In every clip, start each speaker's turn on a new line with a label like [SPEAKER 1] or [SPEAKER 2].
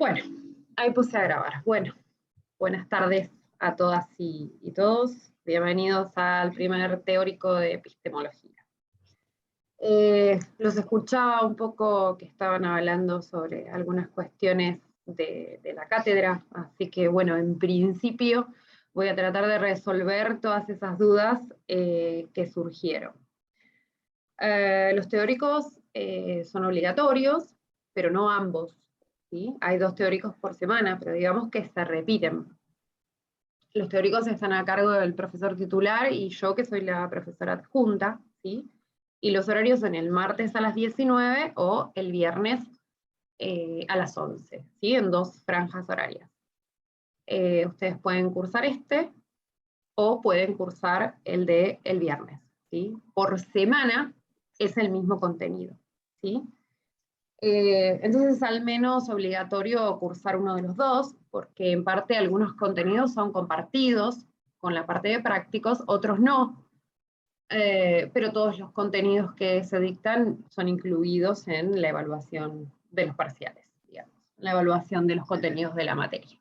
[SPEAKER 1] Bueno, ahí puse a grabar. Bueno, buenas tardes a todas y todos. Bienvenidos al primer teórico de epistemología. Los escuchaba un poco que estaban hablando sobre algunas cuestiones de la cátedra, así que bueno, en principio voy a tratar de resolver todas esas dudas que surgieron. Los teóricos son obligatorios, pero no ambos. ¿Sí? Hay 2 teóricos por semana, pero digamos que se repiten. Los teóricos están a cargo del profesor titular y yo que soy la profesora adjunta, ¿sí? Y los horarios son el martes a las 19 o el viernes a las 11, ¿sí? En 2 franjas horarias. Ustedes pueden cursar este o pueden cursar el de el viernes, ¿sí? Por semana es el mismo contenido, ¿sí? Entonces es al menos obligatorio cursar uno de los dos, porque en parte algunos contenidos son compartidos con la parte de prácticos, otros no, pero todos los contenidos que se dictan son incluidos en la evaluación de los parciales, digamos, la evaluación de los contenidos de la materia.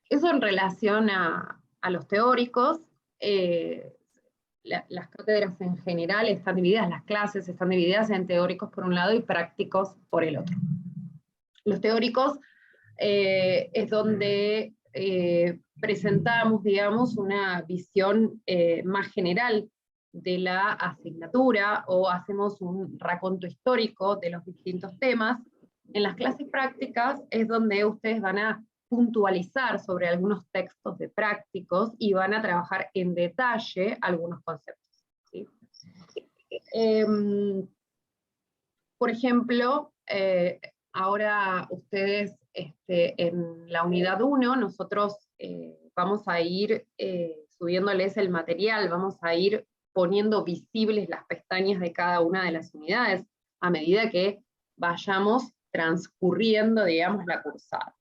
[SPEAKER 1] Eso en relación a los teóricos. Las cátedras en general están divididas, las clases están divididas en teóricos por un lado y prácticos por el otro. Los teóricos es donde presentamos, digamos, una visión más general de la asignatura o hacemos un raconto histórico de los distintos temas. En las clases prácticas es donde ustedes van a puntualizar sobre algunos textos de prácticos y van a trabajar en detalle algunos conceptos, ¿sí? Por ejemplo, ahora ustedes en la unidad 1, nosotros vamos a ir subiéndoles el material, vamos a ir poniendo visibles las pestañas de cada una de las unidades a medida que vayamos transcurriendo, digamos, la cursada.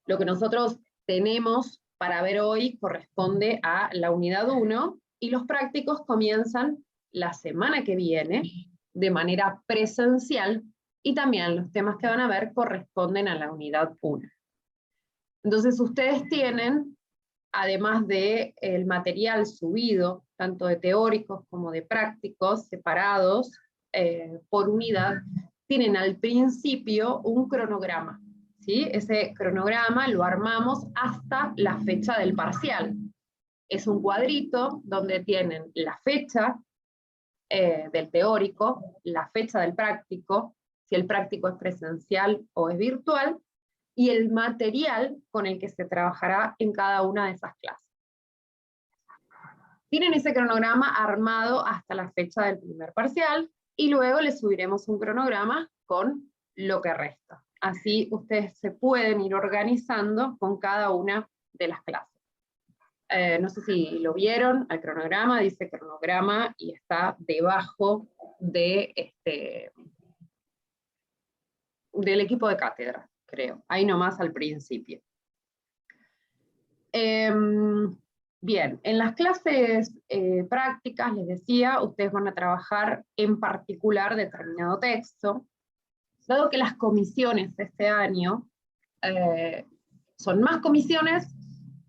[SPEAKER 1] Lo que nosotros tenemos para ver hoy corresponde a la unidad 1 y los prácticos comienzan la semana que viene de manera presencial y también los temas que van a ver corresponden a la unidad 1. Entonces ustedes tienen, además del material subido, tanto de teóricos como de prácticos separados por unidad, tienen al principio un cronograma. ¿Sí? Ese cronograma lo armamos hasta la fecha del parcial. Es un cuadrito donde tienen la fecha del teórico, la fecha del práctico, si el práctico es presencial o es virtual, y el material con el que se trabajará en cada una de esas clases. Tienen ese cronograma armado hasta la fecha del primer parcial, y luego les subiremos un cronograma con lo que resta. Así ustedes se pueden ir organizando con cada una de las clases. No sé si lo vieron, al cronograma, dice cronograma y está debajo de del equipo de cátedra, creo, ahí nomás al principio. Bien, en las clases prácticas, les decía, ustedes van a trabajar en particular determinado texto. Dado que las comisiones de este año son más comisiones,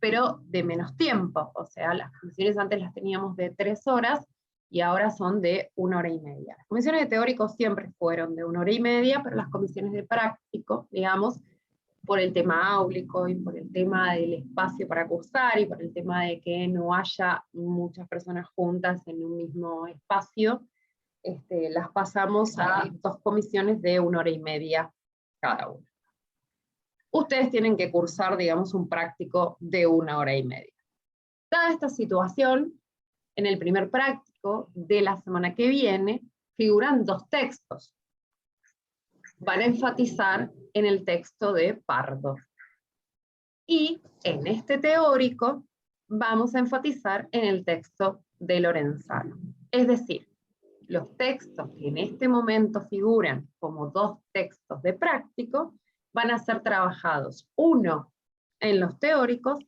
[SPEAKER 1] pero de menos tiempo, o sea, las comisiones antes las teníamos de 3 horas, y ahora son de 1 hora y media. Las comisiones de teóricos siempre fueron de 1 hora y media, pero las comisiones de práctico, digamos, por el tema áulico y por el tema del espacio para cursar y por el tema de que no haya muchas personas juntas en un mismo espacio, las pasamos a 2 comisiones de 1 hora y media cada una. Ustedes tienen que cursar, digamos, un práctico de 1 hora y media. Dada esta situación, en el primer práctico de la semana que viene, figuran 2 textos. Van a enfatizar en el texto de Pardo. Y en este teórico vamos a enfatizar en el texto de Lorenzano. Es decir, los textos que en este momento figuran como 2 textos de práctico van a ser trabajados, uno en los teóricos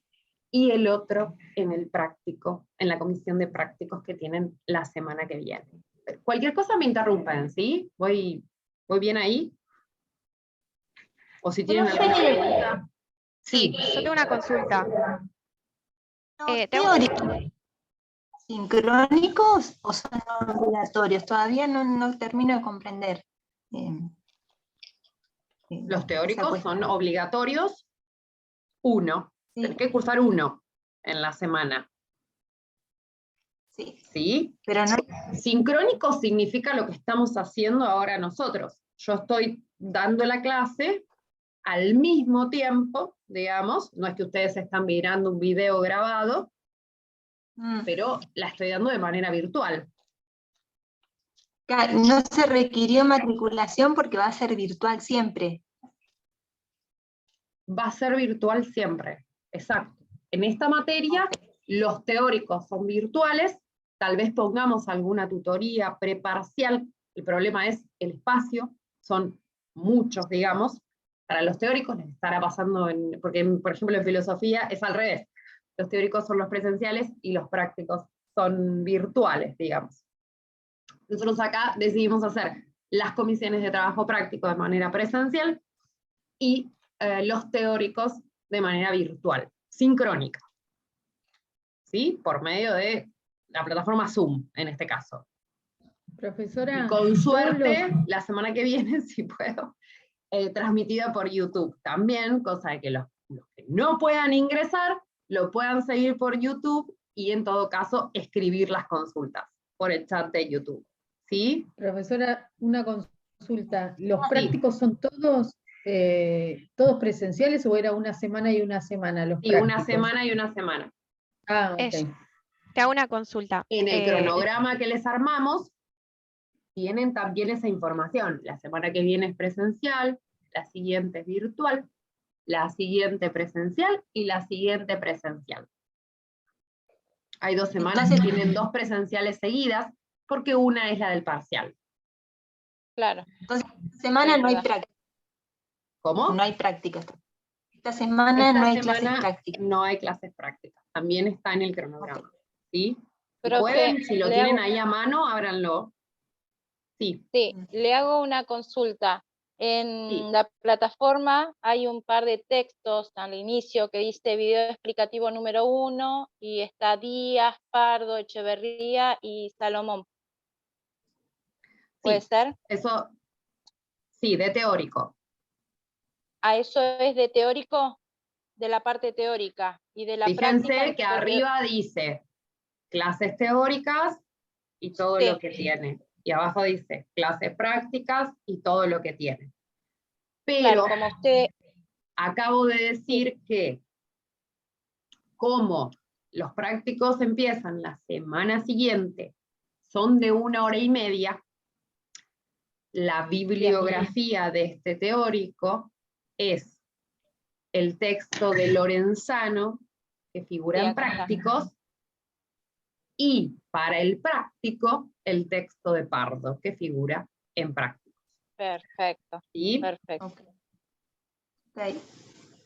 [SPEAKER 1] y el otro en el práctico, en la comisión de prácticos que tienen la semana que viene. Cualquier cosa me interrumpan, ¿sí? ¿Voy bien ahí? O si tienen
[SPEAKER 2] No
[SPEAKER 1] alguna
[SPEAKER 2] sé.
[SPEAKER 1] pregunta.
[SPEAKER 3] Sí, yo tengo una consulta.
[SPEAKER 2] ¿Los
[SPEAKER 3] Tengo-
[SPEAKER 2] teóricos sincrónicos o son obligatorios? Todavía no termino de comprender.
[SPEAKER 1] Los
[SPEAKER 2] esa
[SPEAKER 1] teóricos
[SPEAKER 2] cuestión.
[SPEAKER 1] son obligatorios, uno.
[SPEAKER 2] Sí,
[SPEAKER 1] Tenés que cursar uno en la semana.
[SPEAKER 2] sí,
[SPEAKER 1] ¿Sí?
[SPEAKER 2] pero no.
[SPEAKER 1] Sincrónico significa lo que estamos haciendo ahora nosotros. Yo estoy dando la clase al mismo tiempo, digamos, no es que ustedes están mirando un video grabado, pero la estoy dando de manera virtual.
[SPEAKER 2] No se requirió matriculación porque va a ser virtual siempre.
[SPEAKER 1] Va a ser virtual siempre, exacto. En esta materia, los teóricos son virtuales, tal vez pongamos alguna tutoría preparcial, el problema es el espacio, son muchos, digamos, para los teóricos les estará pasando, porque por ejemplo en filosofía es al revés, los teóricos son los presenciales y los prácticos son virtuales, digamos. Nosotros acá decidimos hacer las comisiones de trabajo práctico de manera presencial y los teóricos de manera virtual, sincrónica. ¿Sí? Por medio de la plataforma Zoom, en este caso.
[SPEAKER 4] Profesora,
[SPEAKER 1] Y con suerte, la semana que viene, si puedo, transmitida por YouTube también, cosa de que los que no puedan ingresar, lo puedan seguir por YouTube y en todo caso escribir las consultas por el chat de YouTube. ¿Sí?
[SPEAKER 4] Profesora, una consulta. ¿Los
[SPEAKER 1] Sí.
[SPEAKER 4] prácticos son todos presenciales o era una semana y una semana los
[SPEAKER 1] Y
[SPEAKER 4] prácticos?
[SPEAKER 1] una semana y una semana.
[SPEAKER 4] Ah, ok.
[SPEAKER 3] Te hago una consulta.
[SPEAKER 1] En el cronograma que les armamos, tienen también esa información. La semana que viene es presencial, la siguiente es virtual, la siguiente presencial y la siguiente presencial. Hay 2 semanas que tienen 2 presenciales seguidas, porque una es la del parcial.
[SPEAKER 5] Claro.
[SPEAKER 2] Entonces, esta semana no hay práctica.
[SPEAKER 1] ¿Cómo?
[SPEAKER 2] No hay prácticas. Esta semana no hay clases prácticas.
[SPEAKER 1] No hay clases prácticas. También está en el cronograma. ¿Sí?
[SPEAKER 5] Pero
[SPEAKER 1] Pueden, si lo
[SPEAKER 5] le
[SPEAKER 1] tienen
[SPEAKER 5] hago-
[SPEAKER 1] ahí a mano, ábranlo. Sí.
[SPEAKER 5] Sí, le hago una consulta. En
[SPEAKER 1] Sí.
[SPEAKER 5] la plataforma hay un par de textos al inicio que dice video explicativo número 1 y está Díaz, Pardo, Echeverría y Salomón. ¿Puede
[SPEAKER 1] Sí.
[SPEAKER 5] ser?
[SPEAKER 1] Eso, sí, de teórico.
[SPEAKER 5] ¿A eso es de teórico? De la parte teórica. Y de la práctica.
[SPEAKER 1] Fíjense que arriba dice clases teóricas y todo lo que tiene. Y abajo dice clases prácticas y todo lo que tiene. Pero
[SPEAKER 5] Claro, como usted...
[SPEAKER 1] acabo de decir que como los prácticos empiezan la semana siguiente, son de 1 hora y media, la bibliografía de este teórico es el texto de Lorenzano, que figura en prácticos, y para el práctico, el texto de Pardo, que figura en prácticos.
[SPEAKER 5] Perfecto.
[SPEAKER 1] ¿Sí?
[SPEAKER 5] Perfecto.
[SPEAKER 2] Okay.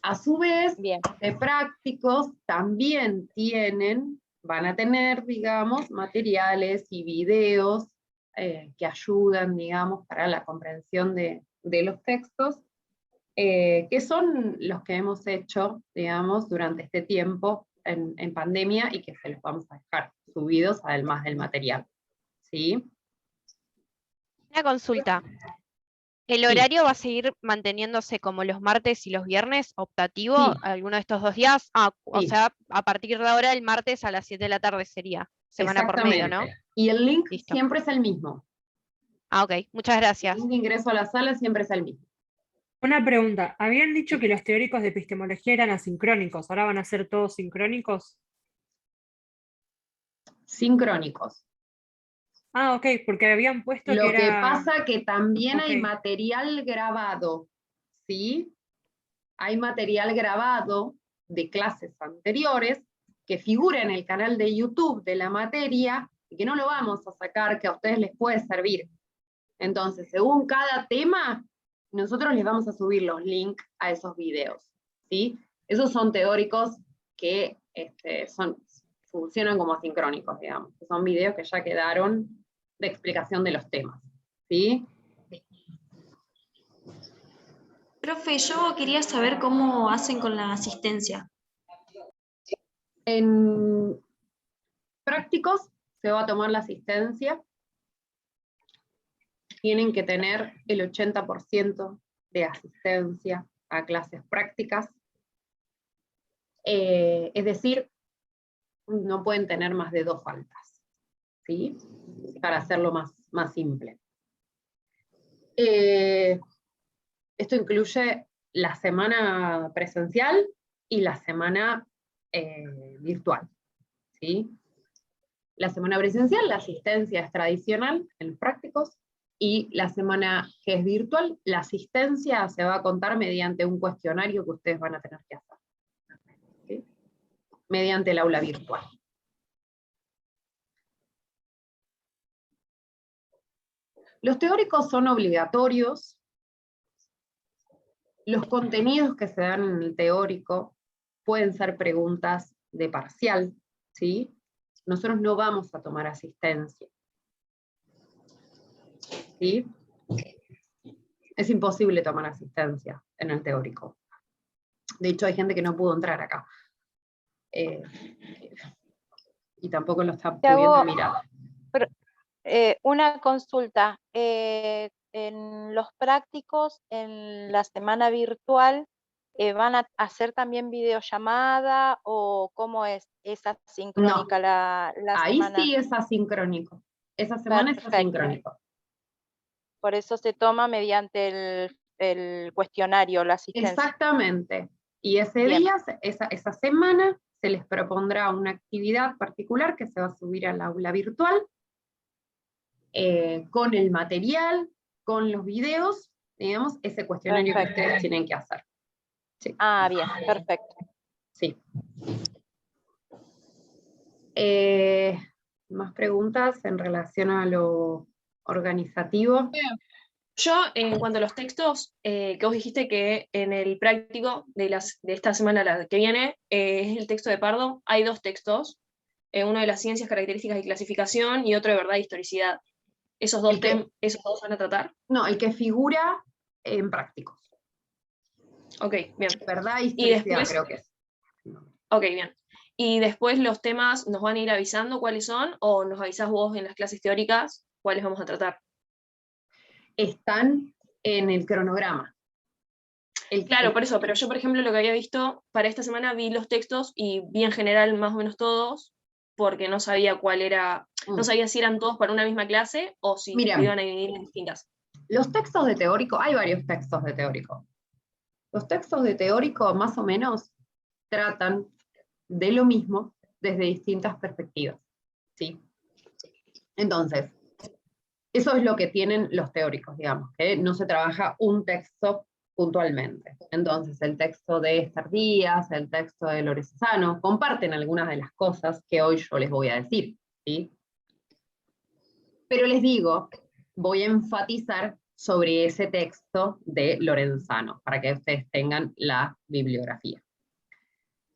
[SPEAKER 1] A su vez,
[SPEAKER 5] Bien.
[SPEAKER 1] de prácticos también van a tener, digamos, materiales y videos que ayudan, digamos, para la comprensión de los textos, que son los que hemos hecho, digamos, durante este tiempo en pandemia y que se los vamos a dejar subidos además del material. ¿Sí?
[SPEAKER 3] Una consulta. ¿El
[SPEAKER 1] Sí.
[SPEAKER 3] horario va a seguir manteniéndose como los martes y los viernes, optativo,
[SPEAKER 1] Sí.
[SPEAKER 3] alguno de estos 2 días? O
[SPEAKER 1] Sí.
[SPEAKER 3] sea, a partir de ahora, el martes a las 7 de la tarde sería, semana por medio, ¿no?
[SPEAKER 1] Y el link
[SPEAKER 3] Listo.
[SPEAKER 1] siempre es el mismo.
[SPEAKER 3] Ok, muchas gracias.
[SPEAKER 1] El link de ingreso a la sala siempre es el mismo.
[SPEAKER 6] Una pregunta, habían dicho que los teóricos de epistemología eran asincrónicos, ¿ahora van a ser todos sincrónicos?
[SPEAKER 1] Sincrónicos.
[SPEAKER 6] Ah, ok, porque habían puesto
[SPEAKER 1] Lo
[SPEAKER 6] que
[SPEAKER 1] que
[SPEAKER 6] era...
[SPEAKER 1] pasa que también hay
[SPEAKER 6] Ok.
[SPEAKER 1] material grabado, ¿sí? Hay material grabado de clases anteriores que figura en el canal de YouTube de la materia y que no lo vamos a sacar, que a ustedes les puede servir. Entonces, según cada tema, nosotros les vamos a subir los links a esos videos, ¿sí? Esos son teóricos que funcionan como asincrónicos, digamos, que son videos que ya quedaron de explicación de los temas, ¿sí?
[SPEAKER 7] Profe, yo quería saber cómo hacen con la asistencia.
[SPEAKER 1] En prácticos se va a tomar la asistencia. Tienen que tener el 80% de asistencia a clases prácticas. Es decir, no pueden tener más de 2 faltas, ¿sí? Para hacerlo más simple. Esto incluye la semana presencial y la semana virtual, ¿sí? La semana presencial, la asistencia es tradicional en los prácticos, y la semana que es virtual, la asistencia se va a contar mediante un cuestionario que ustedes van a tener que hacer, ¿sí? Mediante el aula virtual. Los teóricos son obligatorios. Los contenidos que se dan en el teórico pueden ser preguntas de parcial, ¿sí? Nosotros no vamos a tomar asistencia, ¿sí? Es imposible tomar asistencia en el teórico. De hecho, hay gente que no pudo entrar acá. Y tampoco lo está pudiendo mirar.
[SPEAKER 5] Una consulta. En los prácticos, en la semana virtual, ¿van a hacer también videollamada o cómo es asincrónica la
[SPEAKER 1] ahí
[SPEAKER 5] semana?
[SPEAKER 1] Ahí sí es asincrónico. Esa semana es asincrónico.
[SPEAKER 5] Por eso se toma mediante el cuestionario, la asistencia.
[SPEAKER 1] Exactamente. Y ese día, esa semana, se les propondrá una actividad particular que se va a subir al aula virtual, con el material, con los videos, digamos, ese cuestionario que ustedes tienen que hacer. Sí.
[SPEAKER 5] Ah, bien, perfecto.
[SPEAKER 1] Sí. ¿Más preguntas en relación a lo organizativo?
[SPEAKER 8] Yo, en cuanto a los textos, que vos dijiste que en el práctico de esta semana, la que viene, es el texto de Pardo, hay 2 textos, uno de las ciencias, características y clasificación, y otro de verdad e historicidad. ¿Esos dos van a tratar?
[SPEAKER 1] No, el que figura en prácticos.
[SPEAKER 8] Ok, bien.
[SPEAKER 1] Verdad e historicidad, después, creo que es.
[SPEAKER 8] Ok, bien. Y después los temas, ¿nos van a ir avisando cuáles son, o nos avisás vos en las clases teóricas cuáles vamos a tratar?
[SPEAKER 1] Están en el cronograma.
[SPEAKER 8] Claro, por eso, pero yo, por ejemplo, lo que había visto, para esta semana vi los textos y vi en general más o menos todos, porque no sabía cuál era, no sabía si eran todos para una misma clase o si se iban a dividir en distintas.
[SPEAKER 1] Los textos de teórico, hay varios textos de teórico. Los textos de teórico, más o menos, tratan de lo mismo desde distintas perspectivas, ¿sí? Entonces, eso es lo que tienen los teóricos, digamos, que no se trabaja un texto puntualmente. Entonces, el texto de Esther Díaz, el texto de Lorenzano, comparten algunas de las cosas que hoy yo les voy a decir, ¿sí? Pero les digo, voy a enfatizar sobre ese texto de Lorenzano, para que ustedes tengan la bibliografía.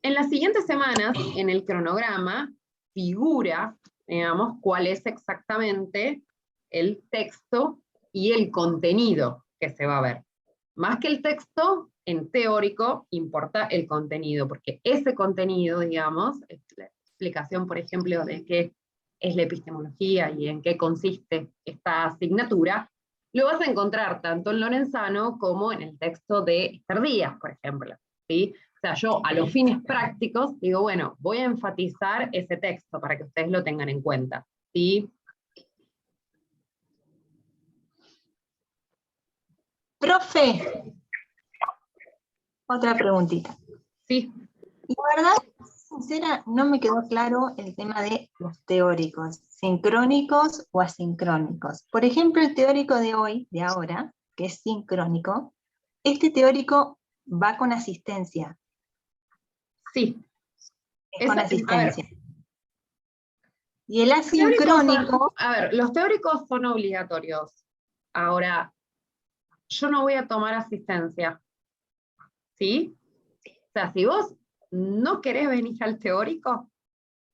[SPEAKER 1] En las siguientes semanas, en el cronograma, figura, digamos, cuál es exactamente el texto y el contenido que se va a ver. Más que el texto, en teórico, importa el contenido, porque ese contenido, digamos, es la explicación, por ejemplo, de qué es la epistemología y en qué consiste esta asignatura, lo vas a encontrar tanto en Lorenzano como en el texto de Esther Díaz, por ejemplo, ¿sí? O sea, yo a los fines prácticos digo, bueno, voy a enfatizar ese texto para que ustedes lo tengan en cuenta, ¿sí?
[SPEAKER 2] Profe, otra preguntita.
[SPEAKER 1] Sí.
[SPEAKER 2] La verdad, sincera, no me quedó claro el tema de los teóricos, sincrónicos o asincrónicos. Por ejemplo, el teórico de hoy, de ahora, que es sincrónico, este teórico va con asistencia.
[SPEAKER 1] Sí.
[SPEAKER 2] Es con asistencia. Y el asincrónico...
[SPEAKER 1] A ver, los teóricos son obligatorios. Ahora, yo no voy a tomar asistencia, ¿sí? O sea, si vos no querés venir al teórico,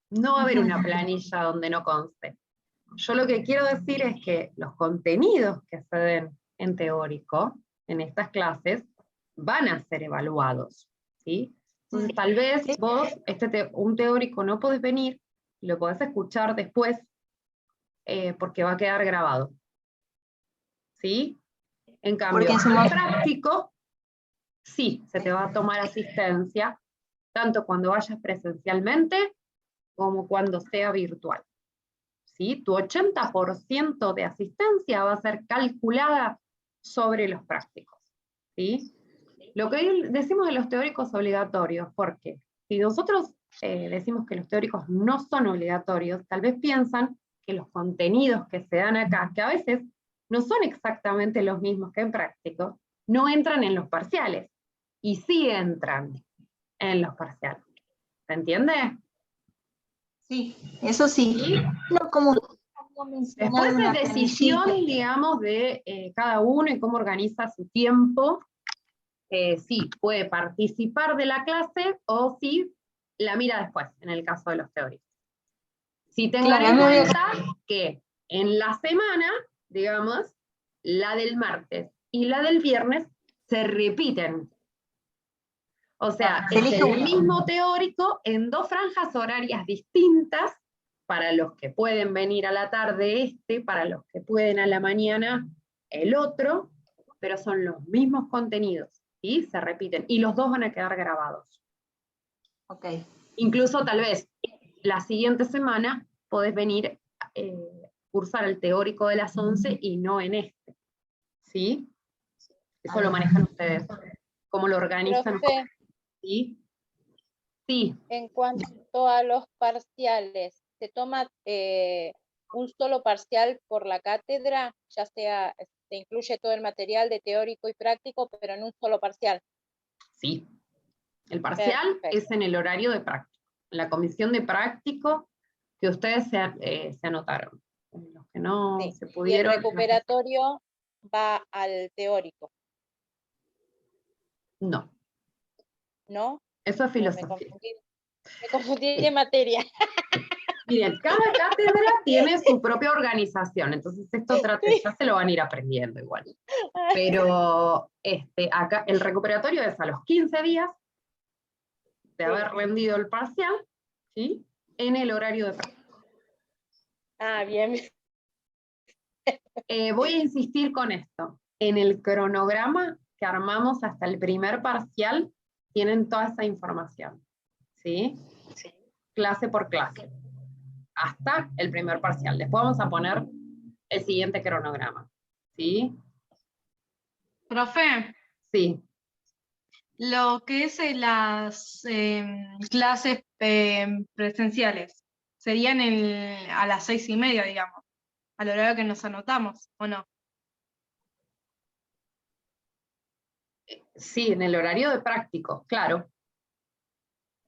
[SPEAKER 1] no va a haber una planilla donde no conste. Yo lo que quiero decir es que los contenidos que se den en teórico, en estas clases, van a ser evaluados, ¿sí? Entonces tal vez vos, un teórico no podés venir, lo podés escuchar después, porque va a quedar grabado, ¿sí? En cambio,
[SPEAKER 2] Porque en su
[SPEAKER 1] el
[SPEAKER 2] momento-
[SPEAKER 1] práctico, sí, se te va a tomar asistencia, tanto cuando vayas presencialmente, como cuando sea virtual, ¿sí? Tu 80% de asistencia va a ser calculada sobre los prácticos, ¿sí? Lo que decimos de los teóricos obligatorios, porque si nosotros decimos que los teóricos no son obligatorios, tal vez piensan que los contenidos que se dan acá, que a veces no son exactamente los mismos que en práctico, no entran en los parciales, y sí entran en los parciales. ¿Se entiende?
[SPEAKER 2] Sí, eso sí.
[SPEAKER 1] ¿Sí?
[SPEAKER 2] No, como
[SPEAKER 1] Después
[SPEAKER 2] mencionaron
[SPEAKER 1] es decisión, digamos, de cada uno y cómo organiza su tiempo. Sí, puede participar de la clase o sí la mira después, en el caso de los teóricos. Si tengan
[SPEAKER 2] Claro,
[SPEAKER 1] en
[SPEAKER 2] me voy a-
[SPEAKER 1] cuenta que en la semana, digamos, la del martes y la del viernes se repiten. O sea,
[SPEAKER 2] se
[SPEAKER 1] es
[SPEAKER 2] elige
[SPEAKER 1] el
[SPEAKER 2] uno.
[SPEAKER 1] mismo teórico en 2 franjas horarias distintas, para los que pueden venir a la tarde para los que pueden a la mañana el otro, pero son los mismos contenidos, ¿sí? Se repiten, y los 2 van a quedar grabados.
[SPEAKER 2] Ok.
[SPEAKER 1] Incluso tal vez la siguiente semana podés venir cursar el teórico de las 11 y no en este, ¿sí? Eso lo manejan ustedes, cómo lo organizan,
[SPEAKER 5] Profe,
[SPEAKER 1] ¿sí? Sí,
[SPEAKER 5] en cuanto a los parciales, ¿se toma un solo parcial por la cátedra? Ya sea, se incluye todo el material de teórico y práctico, pero en un solo parcial.
[SPEAKER 1] sí. El parcial es en el horario de práctico, en la comisión de práctico que ustedes se anotaron. Los que no
[SPEAKER 5] Sí.
[SPEAKER 1] se
[SPEAKER 5] Y el
[SPEAKER 1] pudieron.
[SPEAKER 5] recuperatorio va al teórico,
[SPEAKER 1] No,
[SPEAKER 5] ¿no?
[SPEAKER 1] eso es
[SPEAKER 5] Me
[SPEAKER 1] filosofía.
[SPEAKER 5] confundí de materia.
[SPEAKER 1] Miren, cada cátedra tiene su propia organización, entonces esto ya se lo van a ir aprendiendo igual. Pero acá el recuperatorio es a los 15 días de haber rendido el parcial, ¿sí? En el horario de práctica.
[SPEAKER 5] Ah, bien.
[SPEAKER 1] Voy a insistir con esto. En el cronograma que armamos hasta el primer parcial, tienen toda esa información, ¿sí? Clase por clase, hasta el primer parcial. Después vamos a poner el siguiente cronograma, ¿sí?
[SPEAKER 9] Profe,
[SPEAKER 1] Sí.
[SPEAKER 9] lo que es las clases presenciales, serían a las 6:30, digamos, al horario que nos anotamos, ¿o no?
[SPEAKER 1] Sí, en el horario de práctico, claro.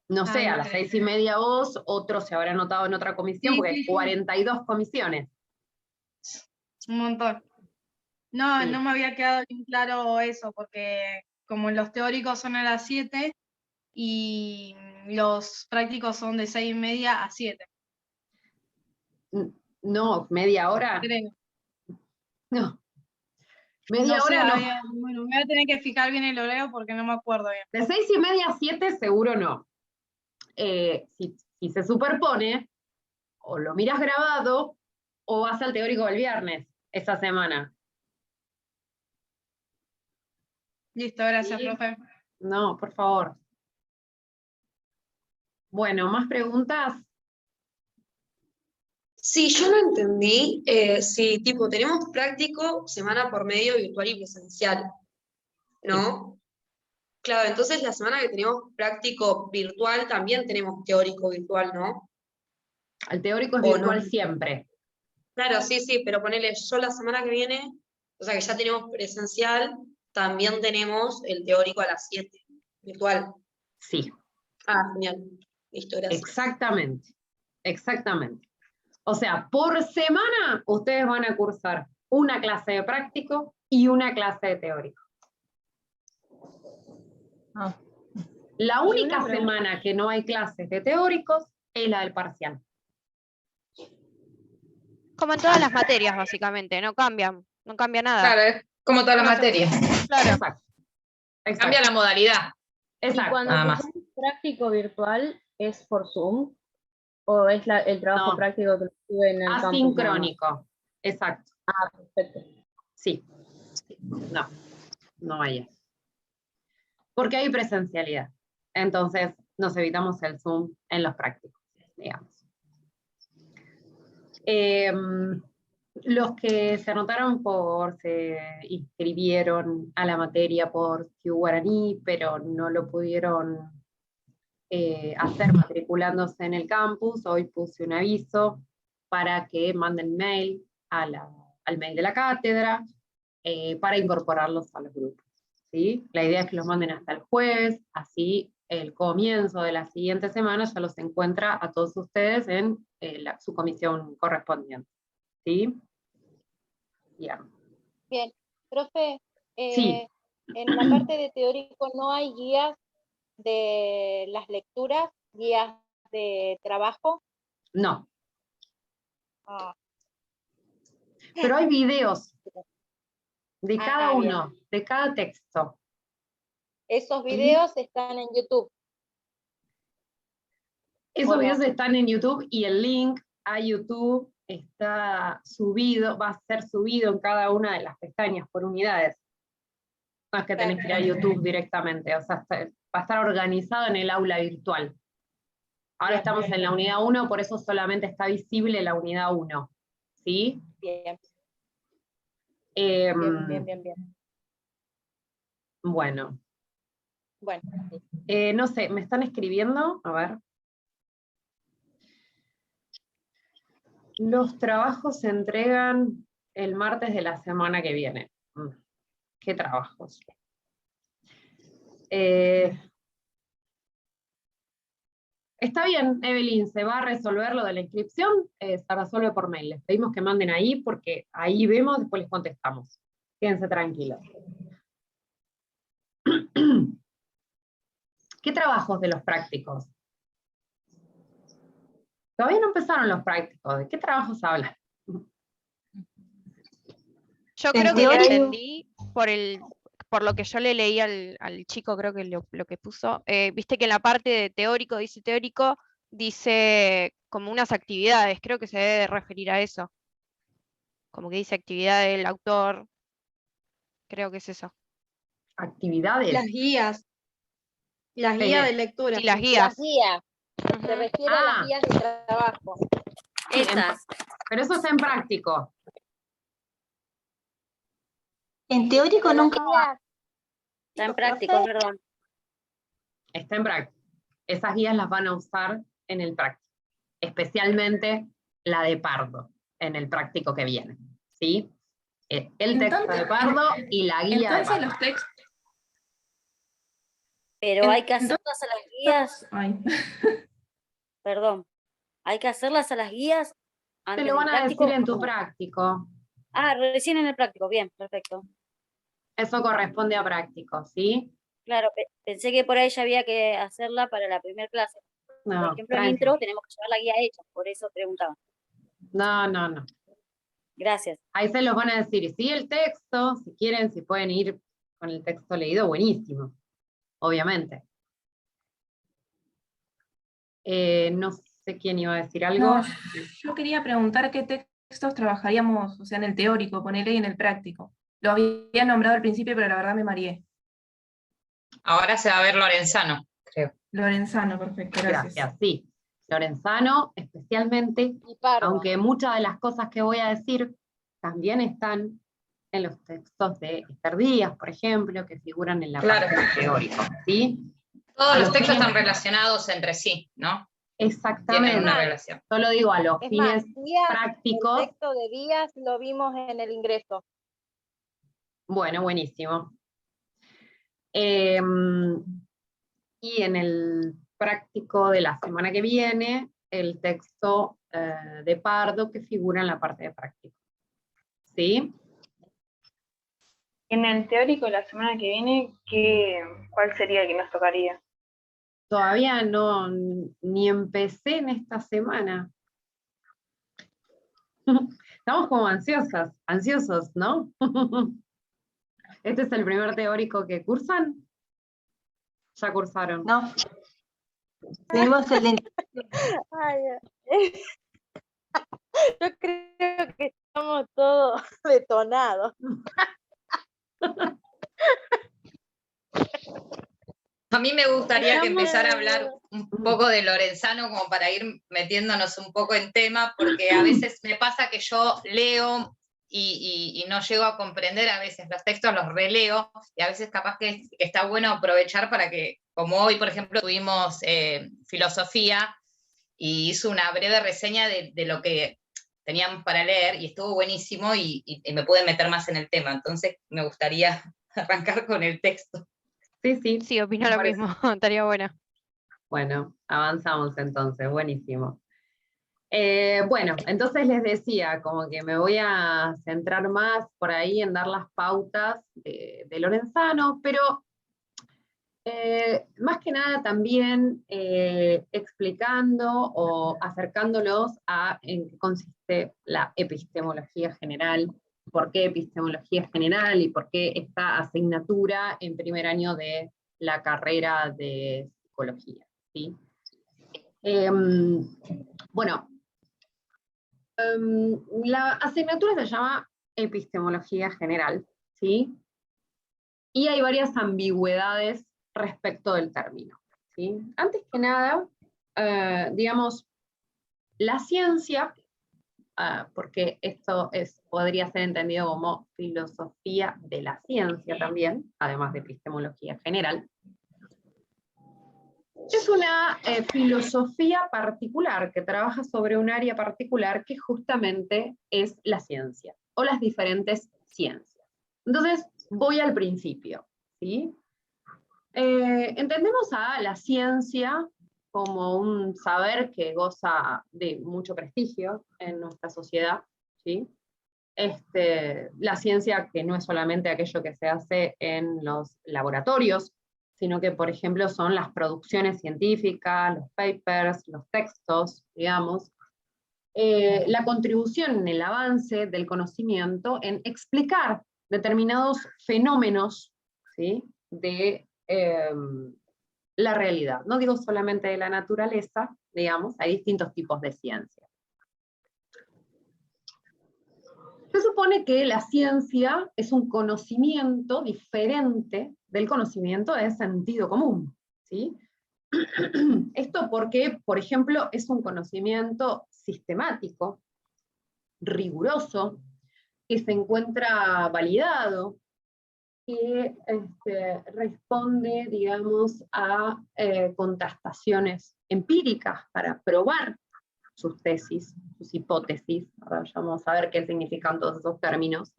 [SPEAKER 1] No sé, a las 6:30 vos, otros se habrá anotado en otra comisión,
[SPEAKER 9] Sí,
[SPEAKER 1] porque
[SPEAKER 9] sí,
[SPEAKER 1] hay
[SPEAKER 9] sí.
[SPEAKER 1] 42 comisiones.
[SPEAKER 9] Un montón. No,
[SPEAKER 1] Sí.
[SPEAKER 9] no me había quedado bien claro eso, porque como los teóricos son a las 7 y los prácticos son de 6:30 a 7.
[SPEAKER 1] No, media hora.
[SPEAKER 9] Creo.
[SPEAKER 1] No. Media
[SPEAKER 9] No sé,
[SPEAKER 1] hora no.
[SPEAKER 9] bueno, me voy a tener que fijar bien el horario porque no me acuerdo bien.
[SPEAKER 1] De 6:30 a 7 seguro no. Si se superpone, o lo miras grabado, o vas al teórico del viernes, esta semana.
[SPEAKER 9] Listo, gracias,
[SPEAKER 1] ¿Sí?
[SPEAKER 9] profe.
[SPEAKER 1] No, por favor. Bueno, ¿más preguntas?
[SPEAKER 10] Sí, yo no entendí si tipo tenemos práctico semana por medio virtual y presencial, ¿no? Claro, entonces la semana que tenemos práctico virtual también tenemos teórico virtual, ¿no?
[SPEAKER 1] El teórico es
[SPEAKER 10] ¿O
[SPEAKER 1] virtual
[SPEAKER 10] no?
[SPEAKER 1] siempre.
[SPEAKER 10] Claro, sí, pero ponele, yo la semana que viene, o sea que ya tenemos presencial, también tenemos el teórico a las 7, virtual.
[SPEAKER 1] Sí.
[SPEAKER 10] Ah, genial. Listo, gracias.
[SPEAKER 1] Exactamente, exactamente. O sea, por semana ustedes van a cursar una clase de práctico y una clase de teórico.
[SPEAKER 2] Ah.
[SPEAKER 1] La
[SPEAKER 9] Y
[SPEAKER 1] única
[SPEAKER 9] una pregunta.
[SPEAKER 1] semana que no hay clases de teóricos es la del parcial.
[SPEAKER 3] Como en todas las materias, básicamente, no cambia nada.
[SPEAKER 11] Claro, es como todas las
[SPEAKER 3] Una semana.
[SPEAKER 11] materias.
[SPEAKER 3] Claro.
[SPEAKER 1] Exacto.
[SPEAKER 11] Cambia la modalidad.
[SPEAKER 5] Y
[SPEAKER 1] Exacto.
[SPEAKER 5] cuando
[SPEAKER 11] nada más.
[SPEAKER 5] tenemos práctico virtual, ¿es por Zoom? ¿O es el trabajo
[SPEAKER 1] No.
[SPEAKER 5] práctico que estuve en el campus? nada más?
[SPEAKER 1] Asincrónico. Exacto.
[SPEAKER 5] Ah, perfecto.
[SPEAKER 1] Sí. No. No hay. Porque hay presencialidad. Entonces nos evitamos el Zoom en los prácticos, digamos. Los que se anotaron se inscribieron a la materia por Q Guaraní, pero no lo pudieron hacer matriculándose en el campus, hoy puse un aviso para que manden mail al mail de la cátedra para incorporarlos a los grupos. ¿Sí? La idea es que los manden hasta el jueves, así el comienzo de la siguiente semana ya los encuentra a todos ustedes en su comisión correspondiente. ¿Sí? Bien.
[SPEAKER 5] Bien. Profe,
[SPEAKER 1] Sí.
[SPEAKER 5] en la parte de teórico no hay guías de las lecturas, guías de trabajo.
[SPEAKER 1] No.
[SPEAKER 5] Ah.
[SPEAKER 1] Pero hay videos de cada
[SPEAKER 5] bien.
[SPEAKER 1] uno, de cada texto.
[SPEAKER 5] Esos videos están en YouTube.
[SPEAKER 1] Esos
[SPEAKER 5] ¿O no?
[SPEAKER 1] videos están en YouTube y el link a YouTube está subido, va a ser subido en cada una de las pestañas por unidades. No es que tenés que ir a YouTube directamente, o sea, va a estar organizado en el aula virtual. Ahora estamos en la unidad 1, por eso solamente está visible la unidad 1. ¿Sí?
[SPEAKER 5] Bien. Bien.
[SPEAKER 1] Bueno.
[SPEAKER 5] Bueno.
[SPEAKER 1] No sé, ¿me están escribiendo? A ver. Los trabajos se entregan el martes de la semana que viene. ¿Qué trabajos? Está bien, Evelyn, se va a resolver lo de la inscripción, se resuelve por mail. Les pedimos que manden ahí porque ahí vemos, después les contestamos. Quédense tranquilos. ¿Qué trabajos de los prácticos? Todavía no empezaron los prácticos. ¿De qué trabajos hablan?
[SPEAKER 3] Yo creo que lo entendí por lo que yo le leí al chico, creo que lo que puso. Viste que en la parte de teórico, dice como unas actividades, creo que se debe referir a eso. Como que dice actividad del autor. Creo que es eso.
[SPEAKER 1] ¿Actividades?
[SPEAKER 9] Las guías. Las guías de lectura.
[SPEAKER 3] Sí, las guías.
[SPEAKER 5] Las guías. Se refiere a las guías de trabajo.
[SPEAKER 1] Esas. Pero eso está en práctico.
[SPEAKER 2] En teórico nunca.
[SPEAKER 5] Está en práctico, perdón.
[SPEAKER 1] Está en práctico. Esas guías las van a usar en el práctico. Especialmente la de Pardo, en el práctico que viene. ¿Sí? El texto de Pardo y la guía de Pardo.
[SPEAKER 12] Los textos.
[SPEAKER 13] Pero hay que hacerlas a las guías. Perdón. Hay que hacerlas a las guías.
[SPEAKER 1] Te lo van a decir en tu práctico.
[SPEAKER 13] Ah, recién en el práctico. Bien, perfecto.
[SPEAKER 1] Eso corresponde a práctico, ¿sí?
[SPEAKER 13] Claro, pensé que por ahí ya había que hacerla para la primera clase.
[SPEAKER 1] No,
[SPEAKER 13] por ejemplo, en intro tenemos que llevar la guía hecha, por eso preguntaba.
[SPEAKER 1] No.
[SPEAKER 13] Gracias.
[SPEAKER 1] Ahí se los van a decir. Sí, el texto, si quieren, si pueden ir con el texto leído, buenísimo. Obviamente. No sé quién iba a decir algo.
[SPEAKER 12] No, yo quería preguntar qué textos trabajaríamos, o sea, en el teórico, ponele y en el práctico. Lo había nombrado al principio, pero la verdad me mareé.
[SPEAKER 11] Ahora se va a ver Lorenzano, creo.
[SPEAKER 12] Lorenzano, perfecto, gracias.
[SPEAKER 1] Gracias, sí. Lorenzano, especialmente, aunque muchas de las cosas que voy a decir también están en los textos de Esther Díaz, por ejemplo, que figuran en la parte teórica, ¿sí?
[SPEAKER 11] Todos los textos están relacionados entre sí, ¿no?
[SPEAKER 1] Exactamente.
[SPEAKER 11] Tienen una relación.
[SPEAKER 1] Solo digo a los fines prácticos.
[SPEAKER 5] El texto de Díaz lo vimos en el ingreso.
[SPEAKER 1] Bueno, buenísimo. Y en el práctico de la semana que viene, el texto de Pardo que figura en la parte de práctico. ¿Sí?
[SPEAKER 14] En el teórico de la semana que viene, ¿cuál sería el que nos tocaría?
[SPEAKER 1] Todavía no, ni empecé en esta semana. Estamos como ansiosos, ¿no? Este es el primer teórico que cursan. Ya cursaron.
[SPEAKER 2] No. Tenemos el
[SPEAKER 5] Ay, yo creo que estamos todos detonados.
[SPEAKER 11] A mí me gustaría que
[SPEAKER 5] Estamos-
[SPEAKER 11] empezara a hablar un poco de Lorenzano como para ir metiéndonos un poco en tema, porque a veces me pasa que yo leo y no llego a comprender a veces los textos, los releo, y a veces capaz que está bueno aprovechar para que, como hoy, por ejemplo, tuvimos filosofía, y hizo una breve reseña de lo que tenían para leer, y estuvo buenísimo, y me pude meter más en el tema, entonces me gustaría arrancar con el texto.
[SPEAKER 1] Sí, sí.
[SPEAKER 3] Sí, opino
[SPEAKER 1] me
[SPEAKER 3] lo
[SPEAKER 1] parece.
[SPEAKER 3] mismo, estaría buena.
[SPEAKER 1] Bueno, avanzamos entonces, buenísimo. Bueno, entonces les decía, como que me voy a centrar más por ahí en dar las pautas de Lorenzano, pero más que nada también explicando o acercándolos a en qué consiste la epistemología general, por qué epistemología general y por qué esta asignatura en primer año de la carrera de psicología, ¿sí? Bueno, la asignatura se llama epistemología general, ¿sí? Y hay varias ambigüedades respecto del término, ¿sí? Antes que nada, digamos, la ciencia, porque esto podría ser entendido como filosofía de la ciencia también, además de epistemología general, es una filosofía particular que trabaja sobre un área particular que justamente es la ciencia, o las diferentes ciencias. Entonces, voy al principio, ¿sí? Entendemos a la ciencia como un saber que goza de mucho prestigio en nuestra sociedad, ¿sí? La ciencia que no es solamente aquello que se hace en los laboratorios, sino que, por ejemplo, son las producciones científicas, los papers, los textos, digamos, la contribución en el avance del conocimiento en explicar determinados fenómenos, ¿sí? de la realidad. No digo solamente de la naturaleza, digamos, hay distintos tipos de ciencia. Se supone que la ciencia es un conocimiento diferente del conocimiento de sentido común, ¿sí? Esto porque, por ejemplo, es un conocimiento sistemático, riguroso, que se encuentra validado, que responde, digamos, a contrastaciones empíricas para probar sus tesis, sus hipótesis. Ahora vamos a ver qué significan todos esos términos.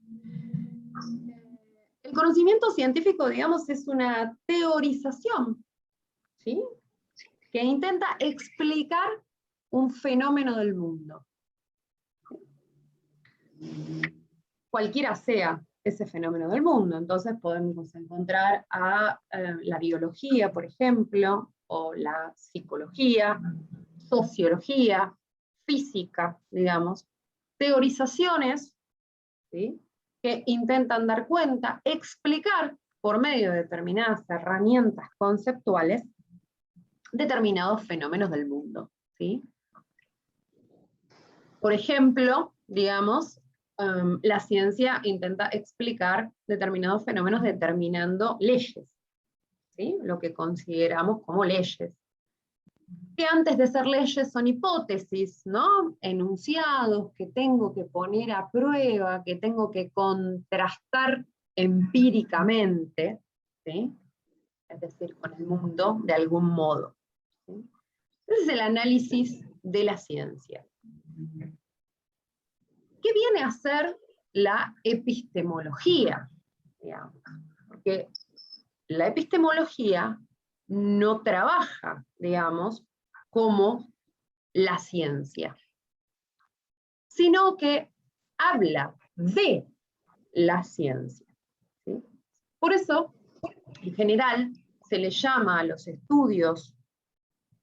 [SPEAKER 1] El conocimiento científico, digamos, es una teorización, ¿sí? Que intenta explicar un fenómeno del mundo. Cualquiera sea ese fenómeno del mundo. Entonces podemos encontrar a la biología, por ejemplo, o la psicología, sociología, física, digamos, teorizaciones, ¿sí? Que intentan dar cuenta, explicar por medio de determinadas herramientas conceptuales determinados fenómenos del mundo, ¿sí? Por ejemplo, digamos, la ciencia intenta explicar determinados fenómenos determinando leyes, ¿sí? Lo que consideramos como leyes. Que antes de ser leyes son hipótesis, ¿no? Enunciados que tengo que poner a prueba, que tengo que contrastar empíricamente, ¿sí? Es decir, con el mundo de algún modo, ¿sí? Ese es el análisis de la ciencia. ¿Qué viene a ser la epistemología? Digamos? Porque la epistemología no trabaja, digamos, como la ciencia, sino que habla de la ciencia, ¿sí? Por eso, en general, se le llama a los estudios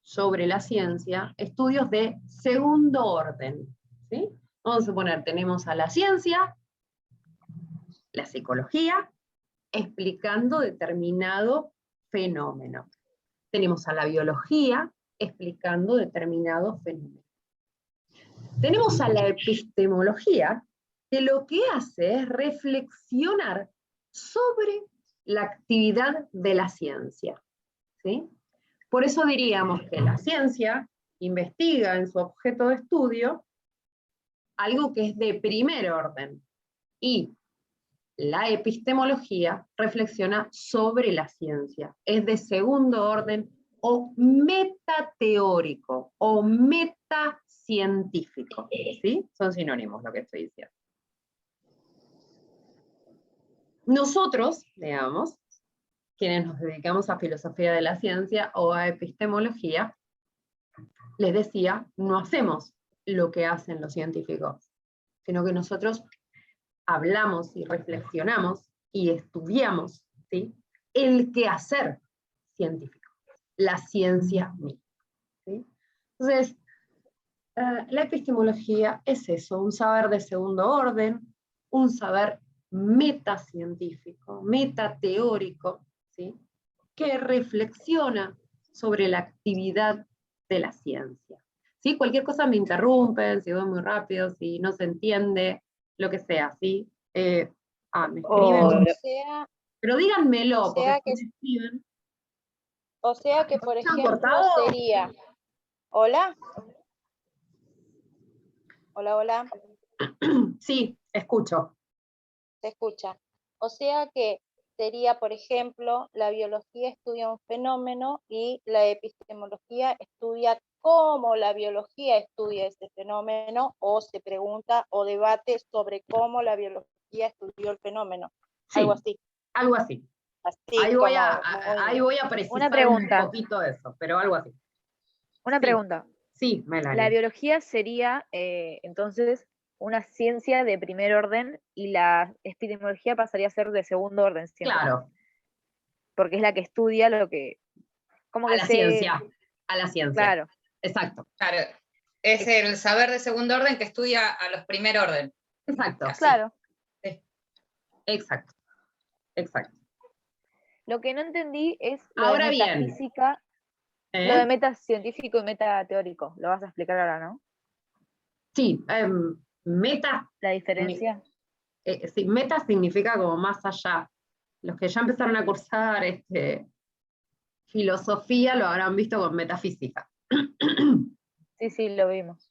[SPEAKER 1] sobre la ciencia estudios de segundo orden, ¿sí? Vamos a suponer, tenemos a la ciencia, la psicología, explicando determinado fenómeno. tenemos a la biología explicando determinados fenómenos. Tenemos a la epistemología, que lo que hace es reflexionar sobre la actividad de la ciencia, ¿sí? Por eso diríamos que la ciencia investiga en su objeto de estudio algo que es de primer orden, y la epistemología reflexiona sobre la ciencia, es de segundo orden o metateórico o metacientífico, ¿sí? Son sinónimos lo que estoy diciendo. Nosotros, digamos, quienes nos dedicamos a filosofía de la ciencia o a epistemología, les decía, no hacemos lo que hacen los científicos, sino que nosotros hablamos y reflexionamos y estudiamos, ¿sí?, el quehacer científico, la ciencia misma, ¿sí? Entonces, la epistemología es eso, un saber de segundo orden, un saber metacientífico, metateórico, ¿sí?, que reflexiona sobre la actividad de la ciencia. ¿Sí? Cualquier cosa me interrumpen, si voy muy rápido, si no se entiende, lo que sea, ¿sí? Me escriben. Pero díganmelo,
[SPEAKER 5] o sea
[SPEAKER 1] porque si me escriben.
[SPEAKER 5] O sea que, por ejemplo,
[SPEAKER 1] cortado?
[SPEAKER 5] sería... ¿Hola? Hola, hola.
[SPEAKER 1] Sí, escucho.
[SPEAKER 5] Se escucha. O sea que sería, por ejemplo, la biología estudia un fenómeno y la epistemología estudia cómo la biología estudia ese fenómeno, o se pregunta o debate sobre cómo la biología estudió el fenómeno.
[SPEAKER 1] Sí,
[SPEAKER 5] algo así.
[SPEAKER 1] Algo así.
[SPEAKER 5] Así
[SPEAKER 1] ahí voy a
[SPEAKER 15] Una
[SPEAKER 1] precisar
[SPEAKER 15] pregunta.
[SPEAKER 1] un poquito de eso, pero algo así.
[SPEAKER 15] Una pregunta.
[SPEAKER 1] Sí, Melanie.
[SPEAKER 15] La biología sería, entonces, una ciencia de primer orden y la epistemología pasaría a ser de segundo orden siempre.
[SPEAKER 1] Claro.
[SPEAKER 15] Porque es la que estudia lo que... ¿Cómo que
[SPEAKER 1] a la ciencia.
[SPEAKER 15] Claro.
[SPEAKER 1] Exacto.
[SPEAKER 11] Claro, es el saber de segundo orden que estudia a los primer orden.
[SPEAKER 1] Exacto.
[SPEAKER 11] Así.
[SPEAKER 15] Claro.
[SPEAKER 11] Sí.
[SPEAKER 1] Exacto. Exacto.
[SPEAKER 15] Lo que no entendí es lo
[SPEAKER 1] Ahora
[SPEAKER 15] de
[SPEAKER 1] bien.
[SPEAKER 15] metafísica, lo de metacientífico y metateórico. Lo vas a explicar ahora, ¿no?
[SPEAKER 1] Sí, meta.
[SPEAKER 15] La diferencia.
[SPEAKER 1] Sí, meta significa como más allá. Los que ya empezaron a cursar filosofía lo habrán visto con metafísica.
[SPEAKER 15] Sí, lo vimos.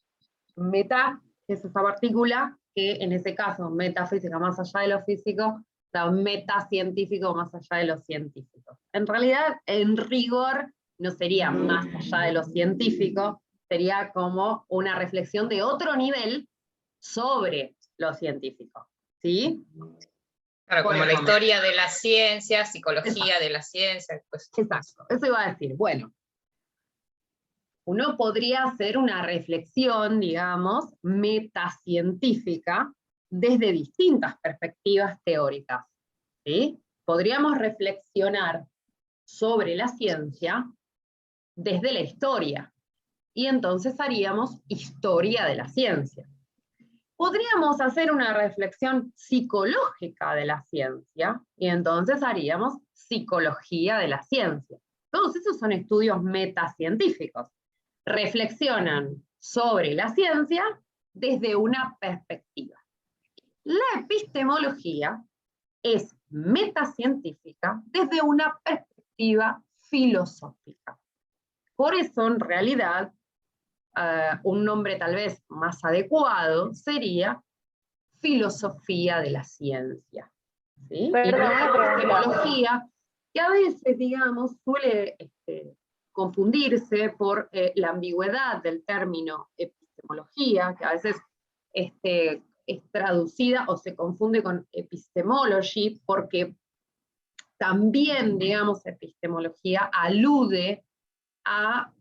[SPEAKER 1] Meta es esa partícula que en ese caso, metafísica más allá de lo físico, da metacientífico más allá de lo científico. En realidad, en rigor, no sería más allá de lo científico, sería como una reflexión de otro nivel sobre lo científico. ¿Sí?
[SPEAKER 11] Claro,
[SPEAKER 1] Por
[SPEAKER 11] como la
[SPEAKER 1] ejemplo.
[SPEAKER 11] historia de la ciencia, psicología de la ciencia. Pues.
[SPEAKER 1] Exacto, eso iba a decir. Bueno, uno podría hacer una reflexión, digamos, metacientífica desde distintas perspectivas teóricas, ¿sí? Podríamos reflexionar sobre la ciencia desde la historia, y entonces haríamos historia de la ciencia. Podríamos hacer una reflexión psicológica de la ciencia, y entonces haríamos psicología de la ciencia. Todos esos son estudios metacientíficos. Reflexionan sobre la ciencia desde una perspectiva. La epistemología es metacientífica desde una perspectiva filosófica. Por eso, en realidad, un nombre tal vez más adecuado sería filosofía de la ciencia. ¿Sí? Y la epistemología, que a veces, digamos, suele confundirse por la ambigüedad del término epistemología, que a veces es traducida o se confunde con epistemology, porque también, digamos, epistemología alude a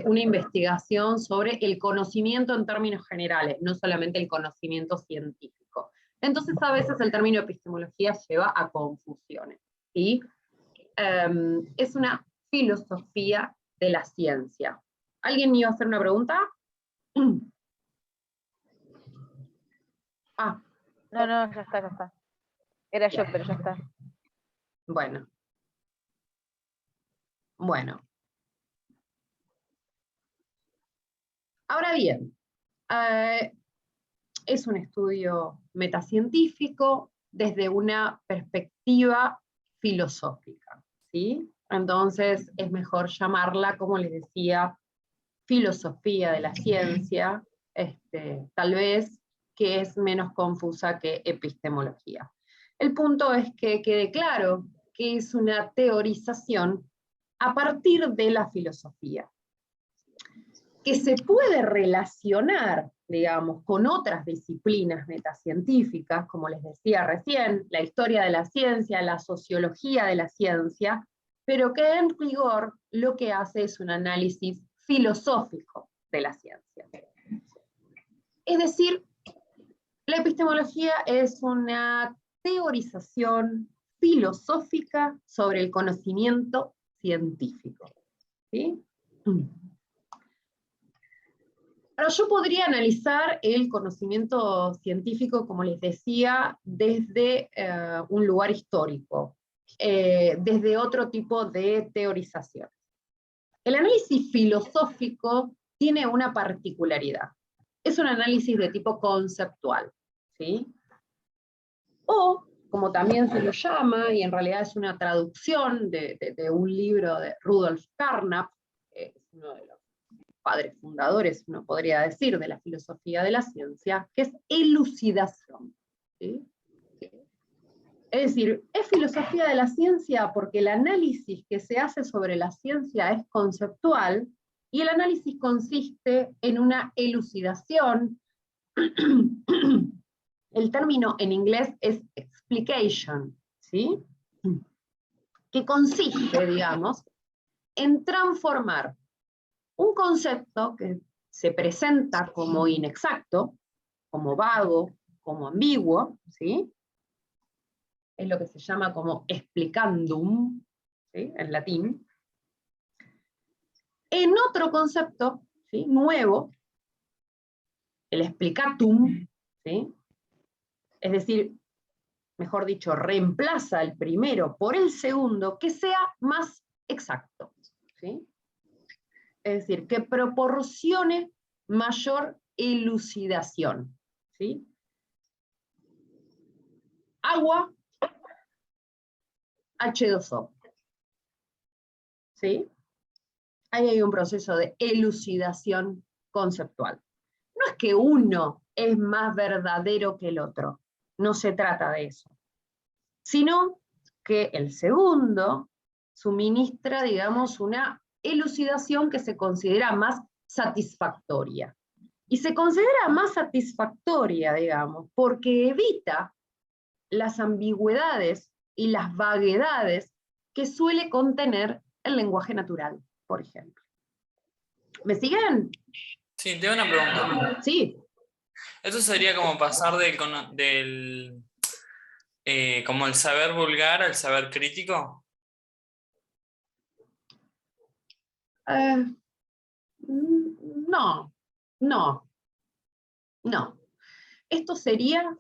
[SPEAKER 1] una investigación sobre el conocimiento en términos generales, no solamente el conocimiento científico. Entonces, a veces el término epistemología lleva a confusiones, ¿sí? Es una filosofía de la ciencia. ¿Alguien iba a hacer una pregunta?
[SPEAKER 15] No, ya está. Era yo, pero ya está.
[SPEAKER 1] Bueno. Ahora bien, es un estudio metacientífico desde una perspectiva filosófica, ¿sí? Entonces es mejor llamarla, como les decía, filosofía de la ciencia, tal vez que es menos confusa que epistemología. El punto es que quede claro que es una teorización a partir de la filosofía, que se puede relacionar, digamos, con otras disciplinas metacientíficas, como les decía recién, la historia de la ciencia, la sociología de la ciencia, pero que en rigor lo que hace es un análisis filosófico de la ciencia. Es decir, la epistemología es una teorización filosófica sobre el conocimiento científico, ¿sí? Ahora, yo podría analizar el conocimiento científico, como les decía, desde un lugar histórico, desde otro tipo de teorización. El análisis filosófico tiene una particularidad. Es un análisis de tipo conceptual, ¿sí? O, como también se lo llama, y en realidad es una traducción de un libro de Rudolf Carnap, es uno de los padres fundadores, uno podría decir, de la filosofía de la ciencia, que es elucidación, ¿sí? Es decir, es filosofía de la ciencia porque el análisis que se hace sobre la ciencia es conceptual, y el análisis consiste en una elucidación. El término en inglés es explication, ¿sí? Que consiste, digamos, en transformar un concepto que se presenta como inexacto, como vago, como ambiguo, ¿sí? Es lo que se llama como explicandum, ¿sí? En latín, en otro concepto, ¿sí? Nuevo, el explicatum, ¿sí? Es decir, mejor dicho, reemplaza el primero por el segundo, que sea más exacto, ¿sí? Es decir, que proporcione mayor elucidación, ¿sí? Agua, H2O, ¿sí? Ahí hay un proceso de elucidación conceptual. No es que uno es más verdadero que el otro, no se trata de eso, sino que el segundo suministra, digamos, una elucidación que se considera más satisfactoria. Y se considera más satisfactoria, digamos, porque evita las ambigüedades y las vaguedades que suele contener el lenguaje natural, por ejemplo. ¿Me siguen?
[SPEAKER 16] Sí, tengo una pregunta.
[SPEAKER 1] Sí.
[SPEAKER 16] ¿Esto sería como pasar como el saber vulgar al saber crítico?
[SPEAKER 1] No, no, no. Esto sería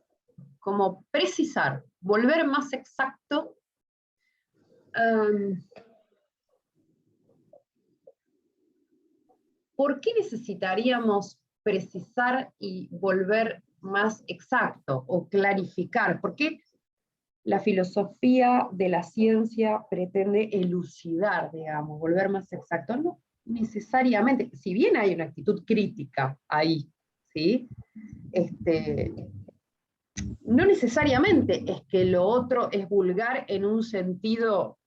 [SPEAKER 1] como precisar, volver más exacto. ¿Por qué necesitaríamos precisar y volver más exacto o clarificar? ¿Por qué la filosofía de la ciencia pretende elucidar, digamos, volver más exacto? No necesariamente, si bien hay una actitud crítica ahí, ¿sí? No necesariamente es que lo otro es vulgar en un sentido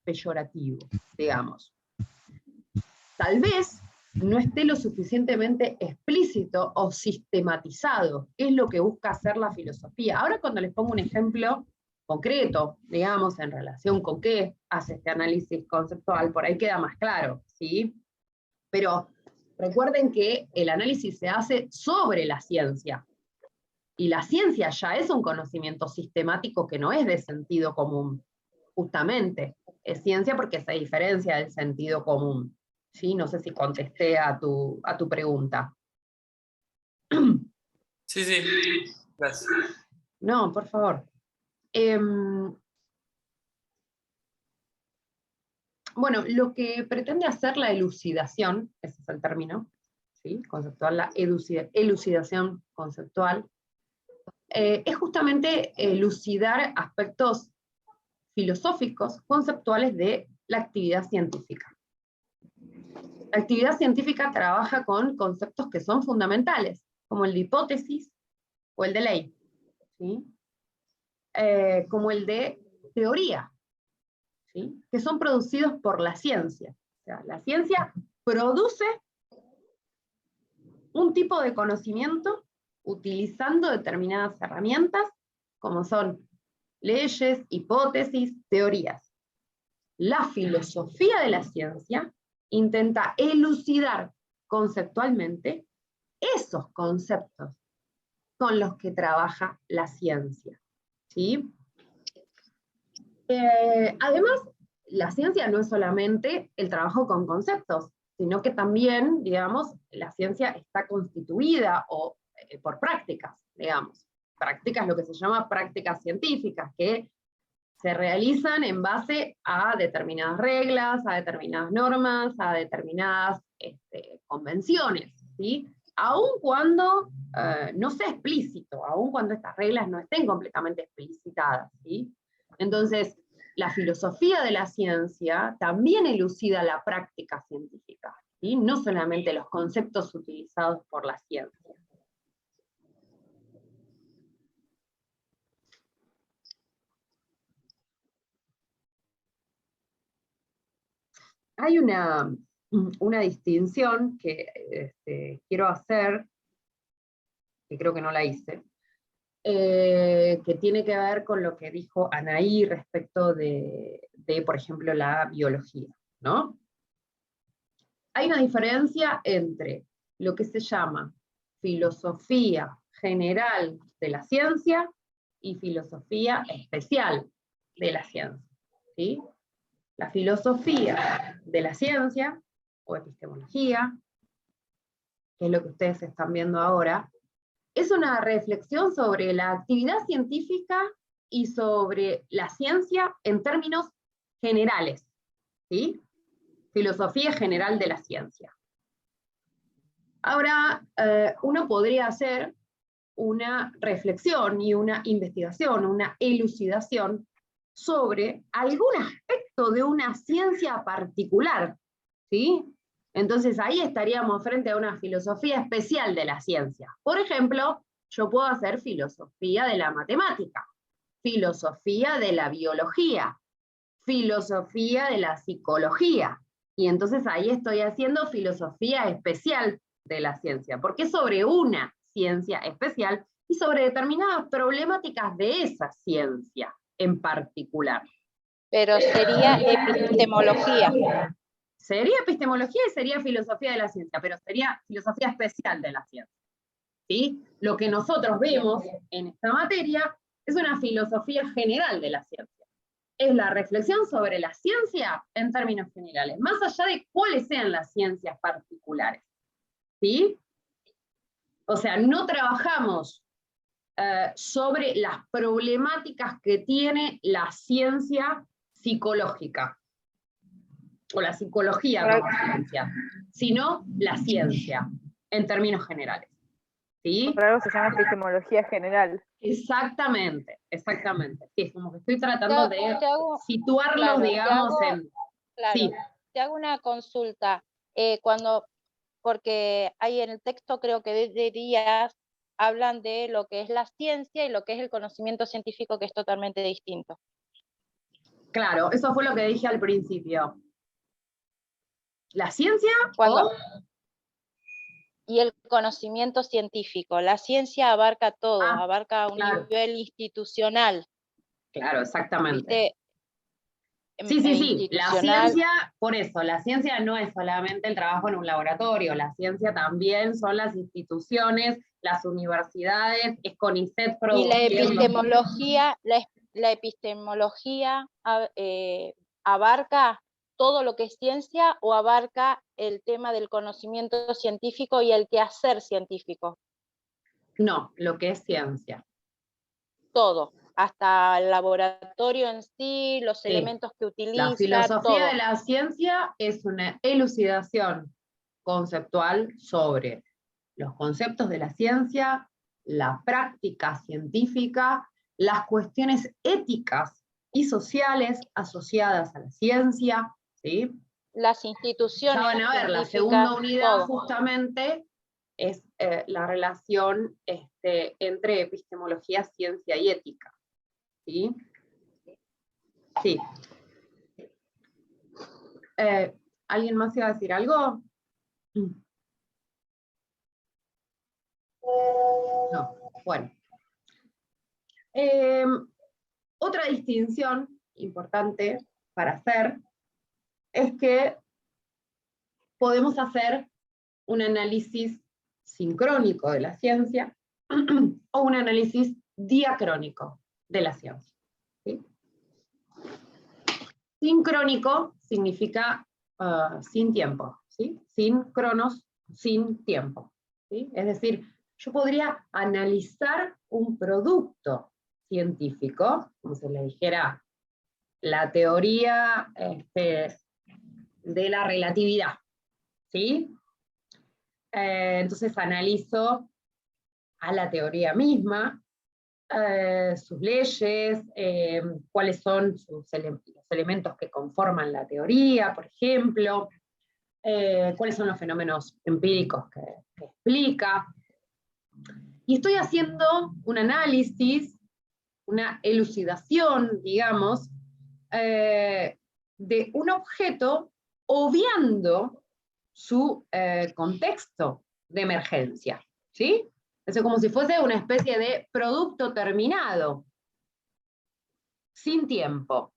[SPEAKER 1] peyorativo, digamos. Tal vez no esté lo suficientemente explícito o sistematizado, que es lo que busca hacer la filosofía. Ahora, cuando les pongo un ejemplo concreto, digamos, en relación con qué hace este análisis conceptual, por ahí queda más claro, ¿sí? Pero recuerden que el análisis se hace sobre la ciencia, y la ciencia ya es un conocimiento sistemático que no es de sentido común, justamente. Es ciencia porque se diferencia del sentido común. ¿Sí? No sé si contesté a tu pregunta.
[SPEAKER 16] Sí, sí, gracias.
[SPEAKER 1] No, por favor. Bueno, lo que pretende hacer la elucidación, ese es el término, ¿sí? Conceptual, la elucidación conceptual, es justamente elucidar aspectos filosóficos, conceptuales de la actividad científica. La actividad científica trabaja con conceptos que son fundamentales, como el de hipótesis o el de ley, ¿sí? Como el de teoría, ¿sí? Que son producidos por la ciencia. O sea, la ciencia produce un tipo de conocimiento utilizando determinadas herramientas, como son leyes, hipótesis, teorías. La filosofía de la ciencia intenta elucidar conceptualmente esos conceptos con los que trabaja la ciencia, ¿sí? Además, la ciencia no es solamente el trabajo con conceptos, sino que también, digamos, la ciencia está constituida por prácticas, digamos. Prácticas, lo que se llama prácticas científicas, que se realizan en base a determinadas reglas, a determinadas normas, a determinadas convenciones, ¿sí? Aun cuando no sea explícito, aun cuando estas reglas no estén completamente explicitadas, ¿sí? Entonces, la filosofía de la ciencia también elucida la práctica científica, ¿sí? No solamente los conceptos utilizados por la ciencia. Hay una distinción que quiero hacer, que creo que no la hice, que tiene que ver con lo que dijo Anaí respecto de, por ejemplo, la biología, ¿no? Hay una diferencia entre lo que se llama filosofía general de la ciencia y filosofía especial de la ciencia, ¿sí? La filosofía de la ciencia, o epistemología, que es lo que ustedes están viendo ahora, es una reflexión sobre la actividad científica y sobre la ciencia en términos generales, ¿sí? Filosofía general de la ciencia. Ahora, uno podría hacer una reflexión y una investigación, una elucidación sobre algún aspecto de una ciencia particular, ¿sí? Entonces ahí estaríamos frente a una filosofía especial de la ciencia. Por ejemplo, yo puedo hacer filosofía de la matemática, filosofía de la biología, filosofía de la psicología, y entonces ahí estoy haciendo filosofía especial de la ciencia, porque es sobre una ciencia especial y sobre determinadas problemáticas de esa ciencia en particular.
[SPEAKER 5] Pero sería epistemología.
[SPEAKER 1] Sería epistemología y sería filosofía de la ciencia, pero sería filosofía especial de la ciencia, ¿sí? Lo que nosotros vemos en esta materia es una filosofía general de la ciencia. Es la reflexión sobre la ciencia en términos generales, más allá de cuáles sean las ciencias particulares, ¿sí? O sea, no trabajamos sobre las problemáticas que tiene la ciencia psicológica, o la psicología como ciencia, sino la ciencia, en términos generales. ¿Sí?
[SPEAKER 15] Por algo se llama epistemología general.
[SPEAKER 1] Exactamente, exactamente. Sí, es como que estoy tratando de situarlos,
[SPEAKER 5] claro,
[SPEAKER 1] digamos,
[SPEAKER 5] claro,
[SPEAKER 1] sí.
[SPEAKER 5] te hago una consulta. Porque hay en el texto, creo que de Díaz, hablan de lo que es la ciencia y lo que es el conocimiento científico, que es totalmente distinto.
[SPEAKER 1] Claro, eso fue lo que dije al principio. ¿La ciencia?
[SPEAKER 5] Y el conocimiento científico. La ciencia abarca todo, abarca un nivel institucional.
[SPEAKER 1] Claro, exactamente.
[SPEAKER 5] ¿Viste?
[SPEAKER 1] Sí. La ciencia, por eso, la ciencia no es solamente el trabajo en un laboratorio, la ciencia también son las instituciones, las universidades, es CONICET produciendo.
[SPEAKER 5] Y la epistemología abarca todo lo que es ciencia, o abarca el tema del conocimiento científico y el quehacer científico.
[SPEAKER 1] No, lo que es ciencia.
[SPEAKER 5] Todo, hasta el laboratorio en sí, los elementos que utiliza,
[SPEAKER 1] la filosofía
[SPEAKER 5] todo.
[SPEAKER 1] de la ciencia es una elucidación conceptual sobre los conceptos de la ciencia, la práctica científica, las cuestiones éticas y sociales asociadas a la ciencia, ¿sí?
[SPEAKER 5] Las instituciones
[SPEAKER 1] Ya van a ver, la segunda unidad justamente es la relación entre epistemología, ciencia y ética, ¿sí? Sí. ¿Alguien más iba a decir algo? No, bueno. Otra distinción importante para hacer es que podemos hacer un análisis sincrónico de la ciencia o un análisis diacrónico de la ciencia, ¿sí? Sincrónico significa sin tiempo, ¿sí? Sin cronos, sin tiempo, ¿sí? Es decir, yo podría analizar un producto científico, como se le dijera la teoría de la relatividad, ¿sí? Entonces analizo a la teoría misma, sus leyes, cuáles son los elementos que conforman la teoría, por ejemplo, cuáles son los fenómenos empíricos que explica. Y estoy haciendo un análisis, una elucidación, digamos, de un objeto obviando su contexto de emergencia, ¿sí? Es como si fuese una especie de producto terminado, sin tiempo.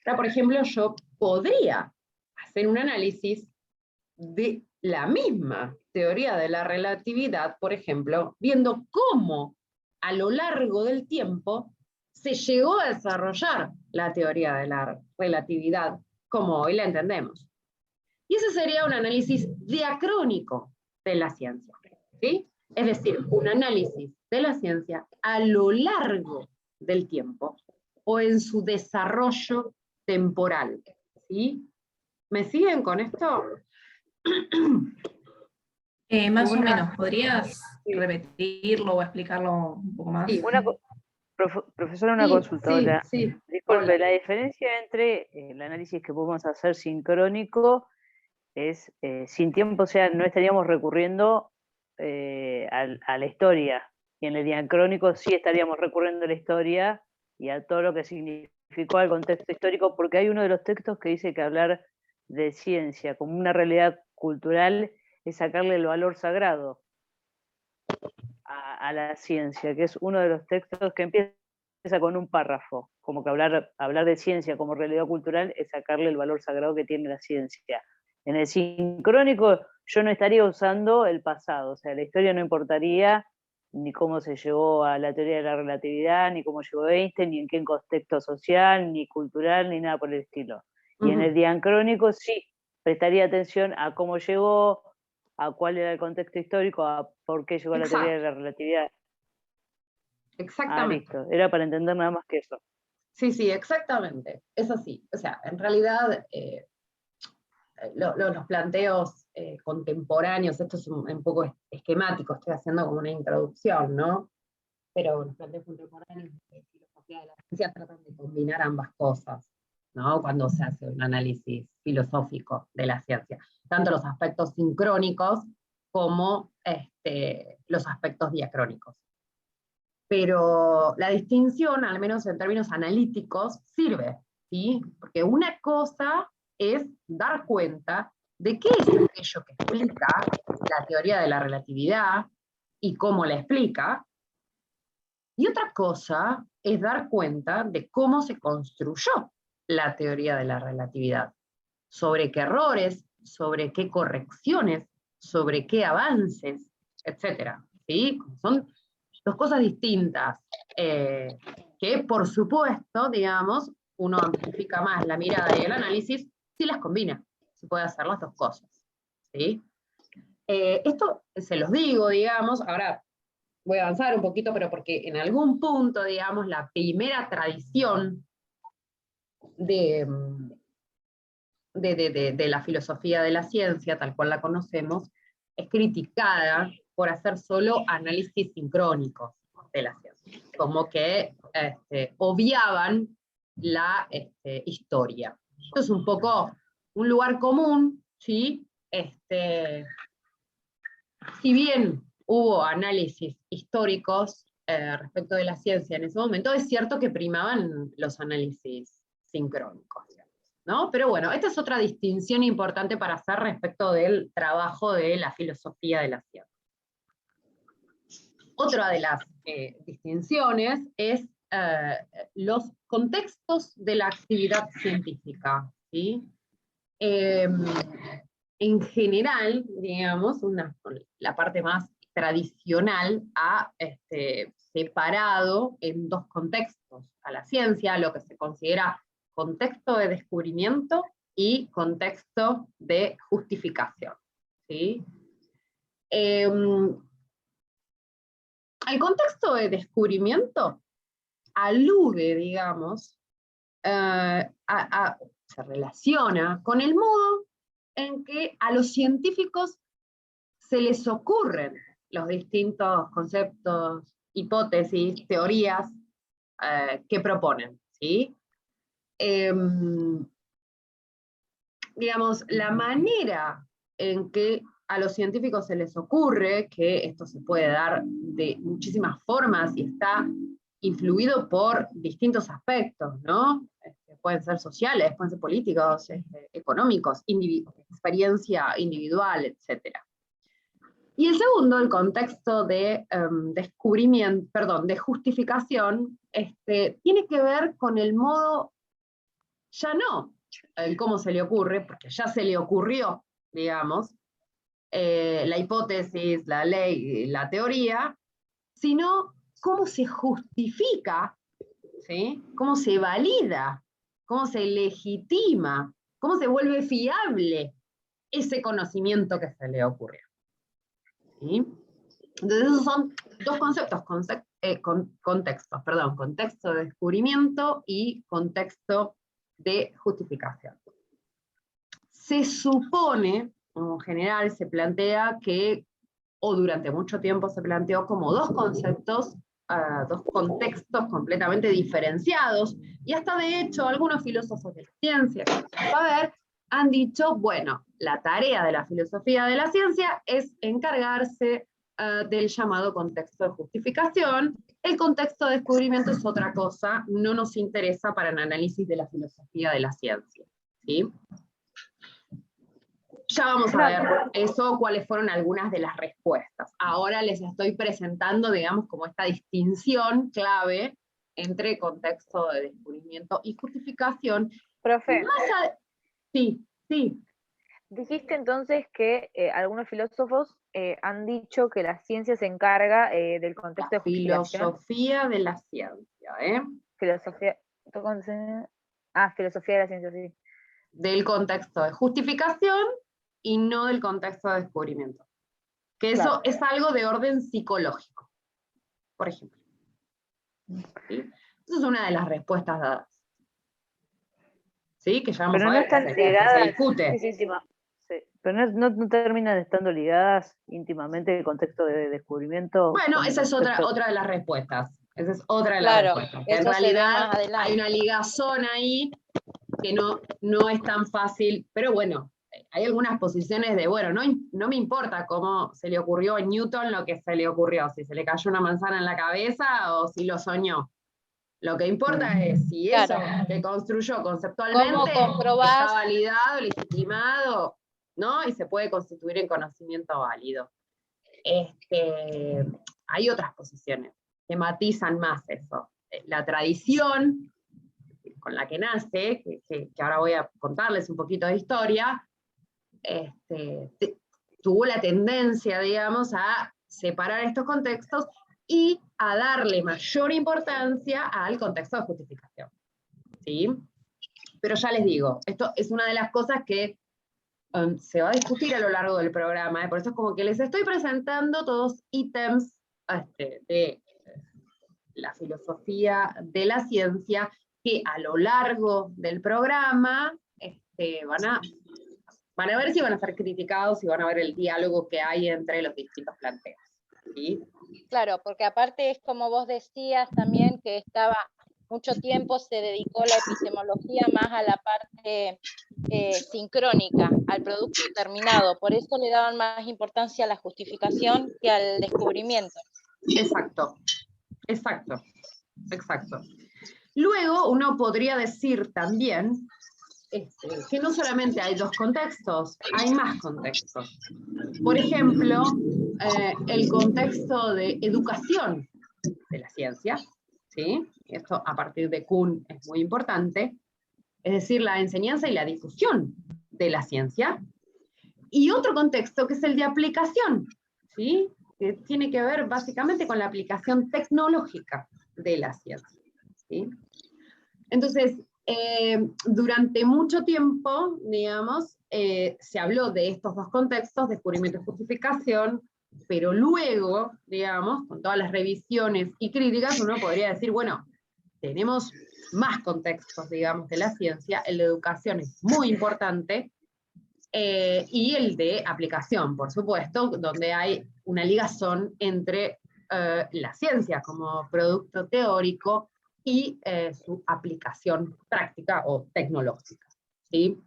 [SPEAKER 1] Ahora, por ejemplo, yo podría hacer un análisis de la misma teoría de la relatividad, por ejemplo, viendo cómo a lo largo del tiempo se llegó a desarrollar la teoría de la relatividad como hoy la entendemos. Y ese sería un análisis diacrónico de la ciencia, ¿sí? Es decir, un análisis de la ciencia a lo largo del tiempo o en su desarrollo temporal, ¿sí? ¿Me siguen con esto?
[SPEAKER 12] Más o menos, ¿podrías repetirlo o explicarlo un poco más?
[SPEAKER 1] Sí.
[SPEAKER 15] Profesora, una
[SPEAKER 1] Sí,
[SPEAKER 15] consulta.
[SPEAKER 1] sí,
[SPEAKER 15] Hola.
[SPEAKER 1] sí.
[SPEAKER 15] Disculpe,
[SPEAKER 1] Hola.
[SPEAKER 15] la diferencia entre el análisis que podemos hacer sincrónico es sin tiempo, o sea, no estaríamos recurriendo a la historia, y en el diacrónico sí estaríamos recurriendo a la historia y a todo lo que significó al contexto histórico, porque hay uno de los textos que dice que hablar de ciencia como una realidad cultural es sacarle el valor sagrado a la ciencia, que es uno de los textos que empieza con un párrafo, como que hablar de ciencia como realidad cultural es sacarle el valor sagrado que tiene la ciencia. En el sincrónico yo no estaría usando el pasado, o sea, la historia no importaría ni cómo se llegó a la teoría de la relatividad, ni cómo llegó Einstein, ni en qué contexto social, ni cultural, ni nada por el estilo. Y en el diacrónico sí, prestaría atención a cómo llegó, a cuál era el contexto histórico, a por qué llegó a la teoría de la relatividad.
[SPEAKER 1] Exactamente.
[SPEAKER 15] Listo. Era para entender nada más que eso.
[SPEAKER 1] Sí, sí, exactamente. Es así. O sea, en realidad los planteos contemporáneos, esto es un poco esquemático, estoy haciendo como una introducción, ¿no? Pero los planteos contemporáneos de filosofía de la ciencia tratan de combinar ambas cosas, ¿no? Cuando se hace un análisis filosófico de la ciencia. Tanto los aspectos sincrónicos como los aspectos diacrónicos. Pero la distinción, al menos en términos analíticos, sirve, ¿sí? Porque una cosa es dar cuenta de qué es aquello que explica la teoría de la relatividad y cómo la explica, y otra cosa es dar cuenta de cómo se construyó la teoría de la relatividad, sobre qué errores, sobre qué correcciones, sobre qué avances, etc. ¿Sí? Son dos cosas distintas, que por supuesto, digamos, uno amplifica más la mirada y el análisis si las combina, se puede hacer las dos cosas, ¿sí? Esto se los digo, digamos, ahora voy a avanzar un poquito, pero porque en algún punto, digamos, la primera tradición de de la filosofía de la ciencia, tal cual la conocemos, es criticada por hacer solo análisis sincrónicos de la ciencia, como que obviaban la historia. Esto es un poco un lugar común, ¿sí? Si bien hubo análisis históricos respecto de la ciencia en ese momento, es cierto que primaban los análisis sincrónicos, ¿no? Pero bueno, esta es otra distinción importante para hacer respecto del trabajo de la filosofía de la ciencia. Otra de las distinciones es los contextos de la actividad científica, ¿sí? En general, digamos, la parte más tradicional ha separado en dos contextos a la ciencia, lo que se considera contexto de descubrimiento y contexto de justificación, ¿sí? El contexto de descubrimiento alude, digamos, se relaciona con el modo en que a los científicos se les ocurren los distintos conceptos, hipótesis, teorías que proponen, ¿sí? Digamos, la manera en que a los científicos se les ocurre, que esto se puede dar de muchísimas formas y está influido por distintos aspectos, ¿no? Pueden ser sociales, pueden ser políticos, económicos, experiencia individual, etc. Y el segundo, el contexto de descubrimiento, perdón, de justificación, tiene que ver con el modo, ya no el cómo se le ocurre, porque ya se le ocurrió, digamos, la hipótesis, la ley, la teoría, sino cómo se justifica, ¿sí? Cómo se valida, cómo se legitima, cómo se vuelve fiable ese conocimiento que se le ocurrió, ¿sí? Entonces esos son dos conceptos, contexto de descubrimiento y contexto de justificación. Se supone, en general se plantea que, o durante mucho tiempo se planteó como dos conceptos, dos contextos completamente diferenciados, y hasta de hecho algunos filósofos de la ciencia, que vamos a ver, han dicho, bueno, la tarea de la filosofía de la ciencia es encargarse del llamado contexto de justificación. El contexto de descubrimiento es otra cosa, no nos interesa para el análisis de la filosofía de la ciencia, ¿sí? Ya vamos a ver eso, cuáles fueron algunas de las respuestas. Ahora les estoy presentando, digamos, como esta distinción clave entre contexto de descubrimiento y justificación.
[SPEAKER 17] Profe.
[SPEAKER 1] Sí, sí.
[SPEAKER 17] Dijiste entonces que algunos filósofos han dicho que la ciencia se encarga del contexto de justificación.
[SPEAKER 1] Filosofía de la ciencia, ¿eh?
[SPEAKER 17] Filosofía de la ciencia, sí.
[SPEAKER 1] Del contexto de justificación y no del contexto de descubrimiento. Que eso
[SPEAKER 17] Claro.
[SPEAKER 1] es algo de orden psicológico, por ejemplo. ¿Sí? Esa es una de las respuestas dadas. ¿Sí? Que ya vamos
[SPEAKER 15] Pero
[SPEAKER 1] a
[SPEAKER 15] no
[SPEAKER 1] ver,
[SPEAKER 15] están
[SPEAKER 1] se
[SPEAKER 15] ligadas.
[SPEAKER 1] discute.
[SPEAKER 15] Sí, pero no terminan estando ligadas íntimamente el contexto de descubrimiento.
[SPEAKER 1] Bueno,
[SPEAKER 15] con el
[SPEAKER 1] esa es
[SPEAKER 15] contexto-
[SPEAKER 1] otra de las respuestas. Esa es otra de las
[SPEAKER 5] Claro,
[SPEAKER 1] respuestas. Que en
[SPEAKER 5] eso se ve
[SPEAKER 1] realidad
[SPEAKER 5] más adelante.
[SPEAKER 1] hay una ligazón ahí que no es tan fácil, pero bueno, hay algunas posiciones de, bueno, no me importa cómo se le ocurrió a Newton lo que se le ocurrió, si se le cayó una manzana en la cabeza o si lo soñó. Lo que importa es si eso que construyó conceptualmente
[SPEAKER 5] ¿Cómo comprobás?
[SPEAKER 1] está validado, legitimado, ¿no? Y se puede constituir en conocimiento válido. Hay otras posiciones que matizan más eso. La tradición con la que nace, que ahora voy a contarles un poquito de historia, tuvo la tendencia, digamos, a separar estos contextos y a darle mayor importancia al contexto de justificación, ¿sí? Pero ya les digo, esto es una de las cosas que se va a discutir a lo largo del programa, por eso es como que les estoy presentando todos ítems de la filosofía de la ciencia que a lo largo del programa van a ver si van a ser criticados y van a ver el diálogo que hay entre los distintos planteos. ¿Sí?
[SPEAKER 5] Claro, porque aparte es como vos decías también que mucho tiempo se dedicó la epistemología más a la parte sincrónica, al producto terminado, por eso le daban más importancia a la justificación que al descubrimiento.
[SPEAKER 1] Exacto, exacto, exacto. Luego uno podría decir también que no solamente hay dos contextos, hay más contextos. Por ejemplo, el contexto de educación de la ciencia, ¿sí? Esto a partir de Kuhn es muy importante, es decir, la enseñanza y la difusión de la ciencia. Y otro contexto que es el de aplicación, ¿sí? Que tiene que ver básicamente con la aplicación tecnológica de la ciencia, ¿sí? Entonces, durante mucho tiempo, digamos, se habló de estos dos contextos, descubrimiento y justificación, pero luego, digamos, con todas las revisiones y críticas, uno podría decir, bueno, tenemos más contextos, digamos, de la ciencia, el de educación es muy importante, y el de aplicación, por supuesto, donde hay una ligazón entre la ciencia como producto teórico y su aplicación práctica o tecnológica, ¿sí?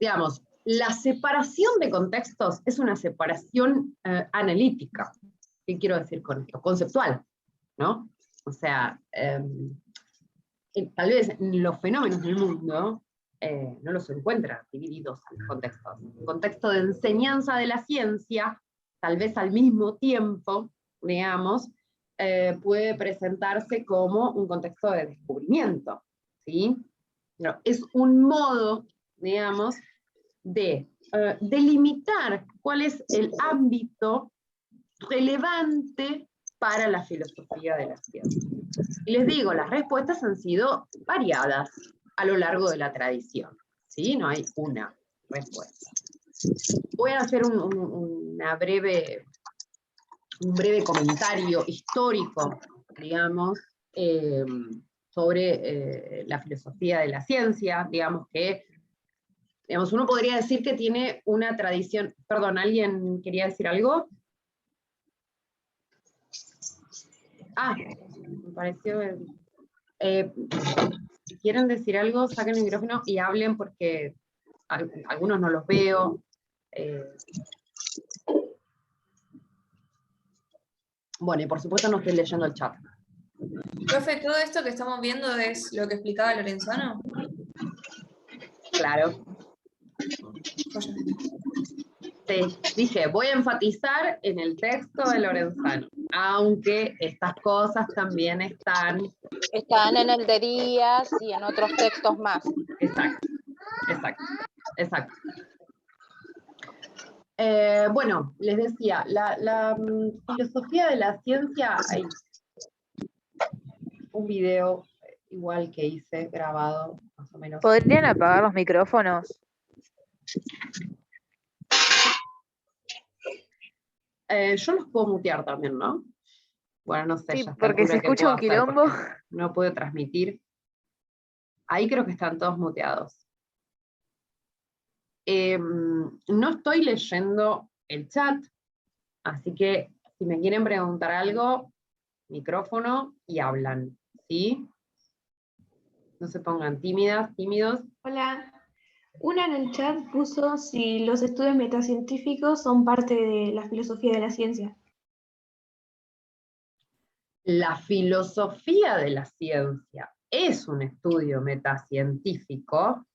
[SPEAKER 1] Digamos, la separación de contextos es una separación analítica. ¿Qué quiero decir con esto? Conceptual, ¿no? O sea, tal vez los fenómenos del mundo no los encuentra divididos en contextos. El contexto de enseñanza de la ciencia, tal vez al mismo tiempo, digamos, puede presentarse como un contexto de descubrimiento, ¿sí? Pero es un modo, digamos, de delimitar cuál es el ámbito relevante para la filosofía de la ciencia. Y les digo, las respuestas han sido variadas a lo largo de la tradición, ¿sí? No hay una respuesta. Voy a hacer un breve comentario histórico, digamos, sobre la filosofía de la ciencia, digamos que, digamos, uno podría decir que tiene una tradición. Perdón, ¿alguien quería decir algo? Ah, me pareció... si quieren decir algo, saquen el micrófono y hablen porque algunos no los veo. Bueno, y por supuesto no estoy leyendo el chat.
[SPEAKER 7] Profe, ¿todo esto que estamos viendo es lo que explicaba Lorenzano?
[SPEAKER 1] Claro. Sí, dije, voy a enfatizar en el texto de Lorenzano, aunque estas cosas también están
[SPEAKER 5] en el de Díaz y en otros textos más.
[SPEAKER 1] Exacto, exacto, exacto. Bueno, les decía, la filosofía de la ciencia, hay un video igual que hice, grabado, más o menos.
[SPEAKER 17] ¿Podrían apagar los micrófonos?
[SPEAKER 1] Yo los puedo mutear también, ¿no? Bueno, no sé,
[SPEAKER 17] Sí,
[SPEAKER 1] ya está
[SPEAKER 17] porque se escucha un quilombo.
[SPEAKER 1] No puedo transmitir. Ahí creo que están todos muteados. No estoy leyendo el chat, así que si me quieren preguntar algo, micrófono y hablan, ¿sí? No se pongan tímidos.
[SPEAKER 7] Hola. Una en el chat puso si los estudios metacientíficos son parte de la filosofía de la ciencia.
[SPEAKER 1] La filosofía de la ciencia es un estudio metacientífico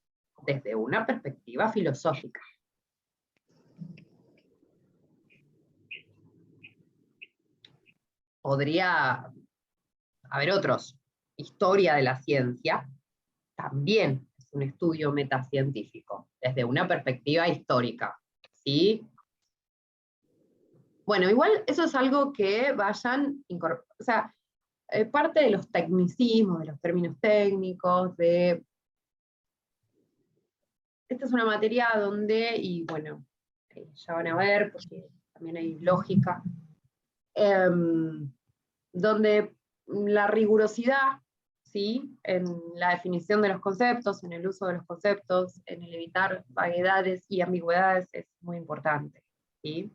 [SPEAKER 1] desde una perspectiva filosófica. Podría haber otros. Historia de la ciencia también es un estudio metacientífico, desde una perspectiva histórica, ¿sí? Bueno, igual eso es algo que vayan incorporando, o sea, parte de los tecnicismos, de los términos técnicos, esta es una materia donde, y bueno, ya van a ver, porque también hay lógica, donde la rigurosidad, ¿sí? En la definición de los conceptos, en el uso de los conceptos, en el evitar vaguedades y ambigüedades es muy importante, ¿sí?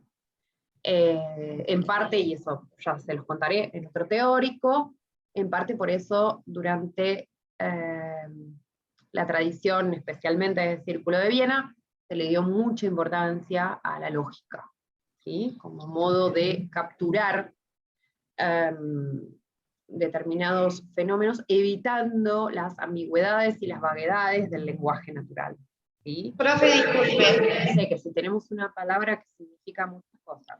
[SPEAKER 1] En parte, y eso ya se los contaré en otro teórico, en parte por eso durante la tradición, especialmente del Círculo de Viena, se le dio mucha importancia a la lógica, ¿sí? Como modo de capturar determinados fenómenos, evitando las ambigüedades y las vaguedades del lenguaje natural, ¿sí?
[SPEAKER 18] Profe, disculpe.
[SPEAKER 1] Sé que si tenemos una palabra que significa muchas cosas,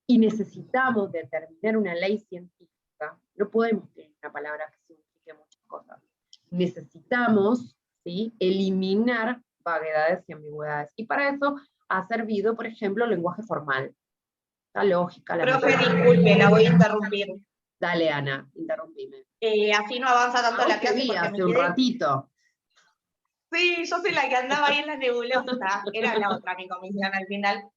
[SPEAKER 1] y necesitamos determinar una ley científica, no podemos tener una palabra que signifique muchas cosas. Necesitamos, ¿sí?, eliminar vaguedades y ambigüedades. Y para eso ha servido, por ejemplo, el lenguaje formal. La lógica, la
[SPEAKER 18] Profe,
[SPEAKER 1] matemática.
[SPEAKER 18] disculpe, la voy a interrumpir.
[SPEAKER 1] Dale, Ana, interrumpime.
[SPEAKER 18] Así no avanza tanto la clase porque
[SPEAKER 1] hace
[SPEAKER 18] me
[SPEAKER 1] un
[SPEAKER 18] quedé...
[SPEAKER 1] ratito.
[SPEAKER 18] Sí, yo soy la que andaba ahí en la nebulosa. Era la otra mi comisión al final.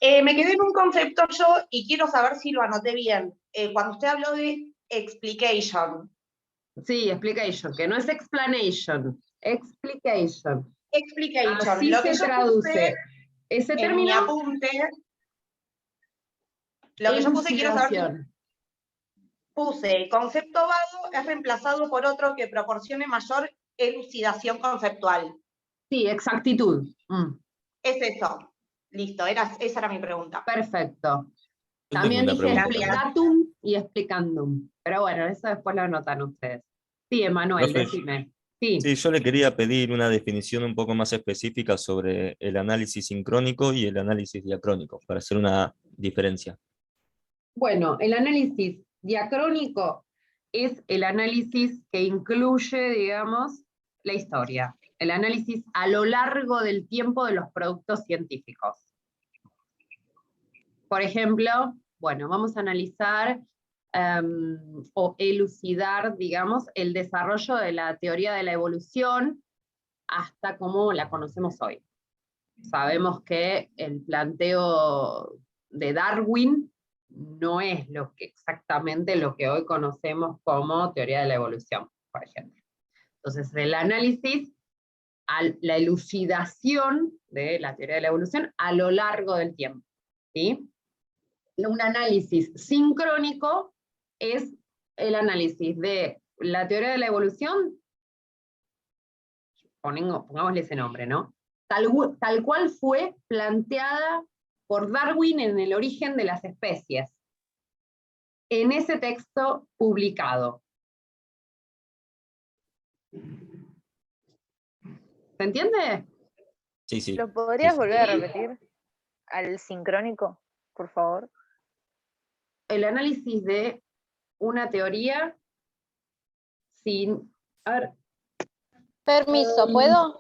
[SPEAKER 18] Me quedé en un concepto yo y quiero saber si lo anoté bien. Cuando usted habló de explication.
[SPEAKER 1] Sí, explication, que no es explanation. Explication.
[SPEAKER 18] Explication.
[SPEAKER 1] Así
[SPEAKER 18] Lo que
[SPEAKER 1] se
[SPEAKER 18] yo
[SPEAKER 1] traduce.
[SPEAKER 18] puse
[SPEAKER 1] Ese
[SPEAKER 18] en
[SPEAKER 1] término.
[SPEAKER 18] mi apunte, lo que yo puse, quiero saber
[SPEAKER 1] Elucidación.
[SPEAKER 18] Puse el concepto vago es reemplazado por otro que proporcione mayor elucidación conceptual.
[SPEAKER 1] Sí, exactitud.
[SPEAKER 18] Es eso. Listo, esa era mi pregunta.
[SPEAKER 1] Perfecto.
[SPEAKER 19] Yo
[SPEAKER 1] También
[SPEAKER 19] tengo una
[SPEAKER 1] dije
[SPEAKER 19] pregunta.
[SPEAKER 1] explicatum y explicandum. Pero bueno, eso después lo anotan ustedes. Sí, Emanuel,
[SPEAKER 19] Profe,
[SPEAKER 1] decime. Sí.
[SPEAKER 19] Sí, yo le quería pedir una definición un poco más específica sobre el análisis sincrónico y el análisis diacrónico, para hacer una diferencia.
[SPEAKER 1] Bueno, el análisis diacrónico es el análisis que incluye, digamos, la historia. El análisis a lo largo del tiempo de los productos científicos. Por ejemplo, bueno, vamos a analizar o elucidar, digamos, el desarrollo de la teoría de la evolución hasta como la conocemos hoy. Sabemos que el planteo de Darwin no es exactamente lo que hoy conocemos como teoría de la evolución, por ejemplo. Entonces, el análisis, la elucidación de la teoría de la evolución a lo largo del tiempo, ¿sí? Un análisis sincrónico es el análisis de la teoría de la evolución, pongámosle ese nombre, ¿no? Tal cual fue planteada por Darwin en El origen de las especies, en ese texto publicado. ¿Se entiende?
[SPEAKER 19] Sí, sí.
[SPEAKER 17] ¿Lo podrías
[SPEAKER 19] Sí, sí.
[SPEAKER 17] volver a repetir? Al sincrónico, por favor.
[SPEAKER 1] El análisis de una teoría sin... A ver.
[SPEAKER 5] Permiso, ¿puedo?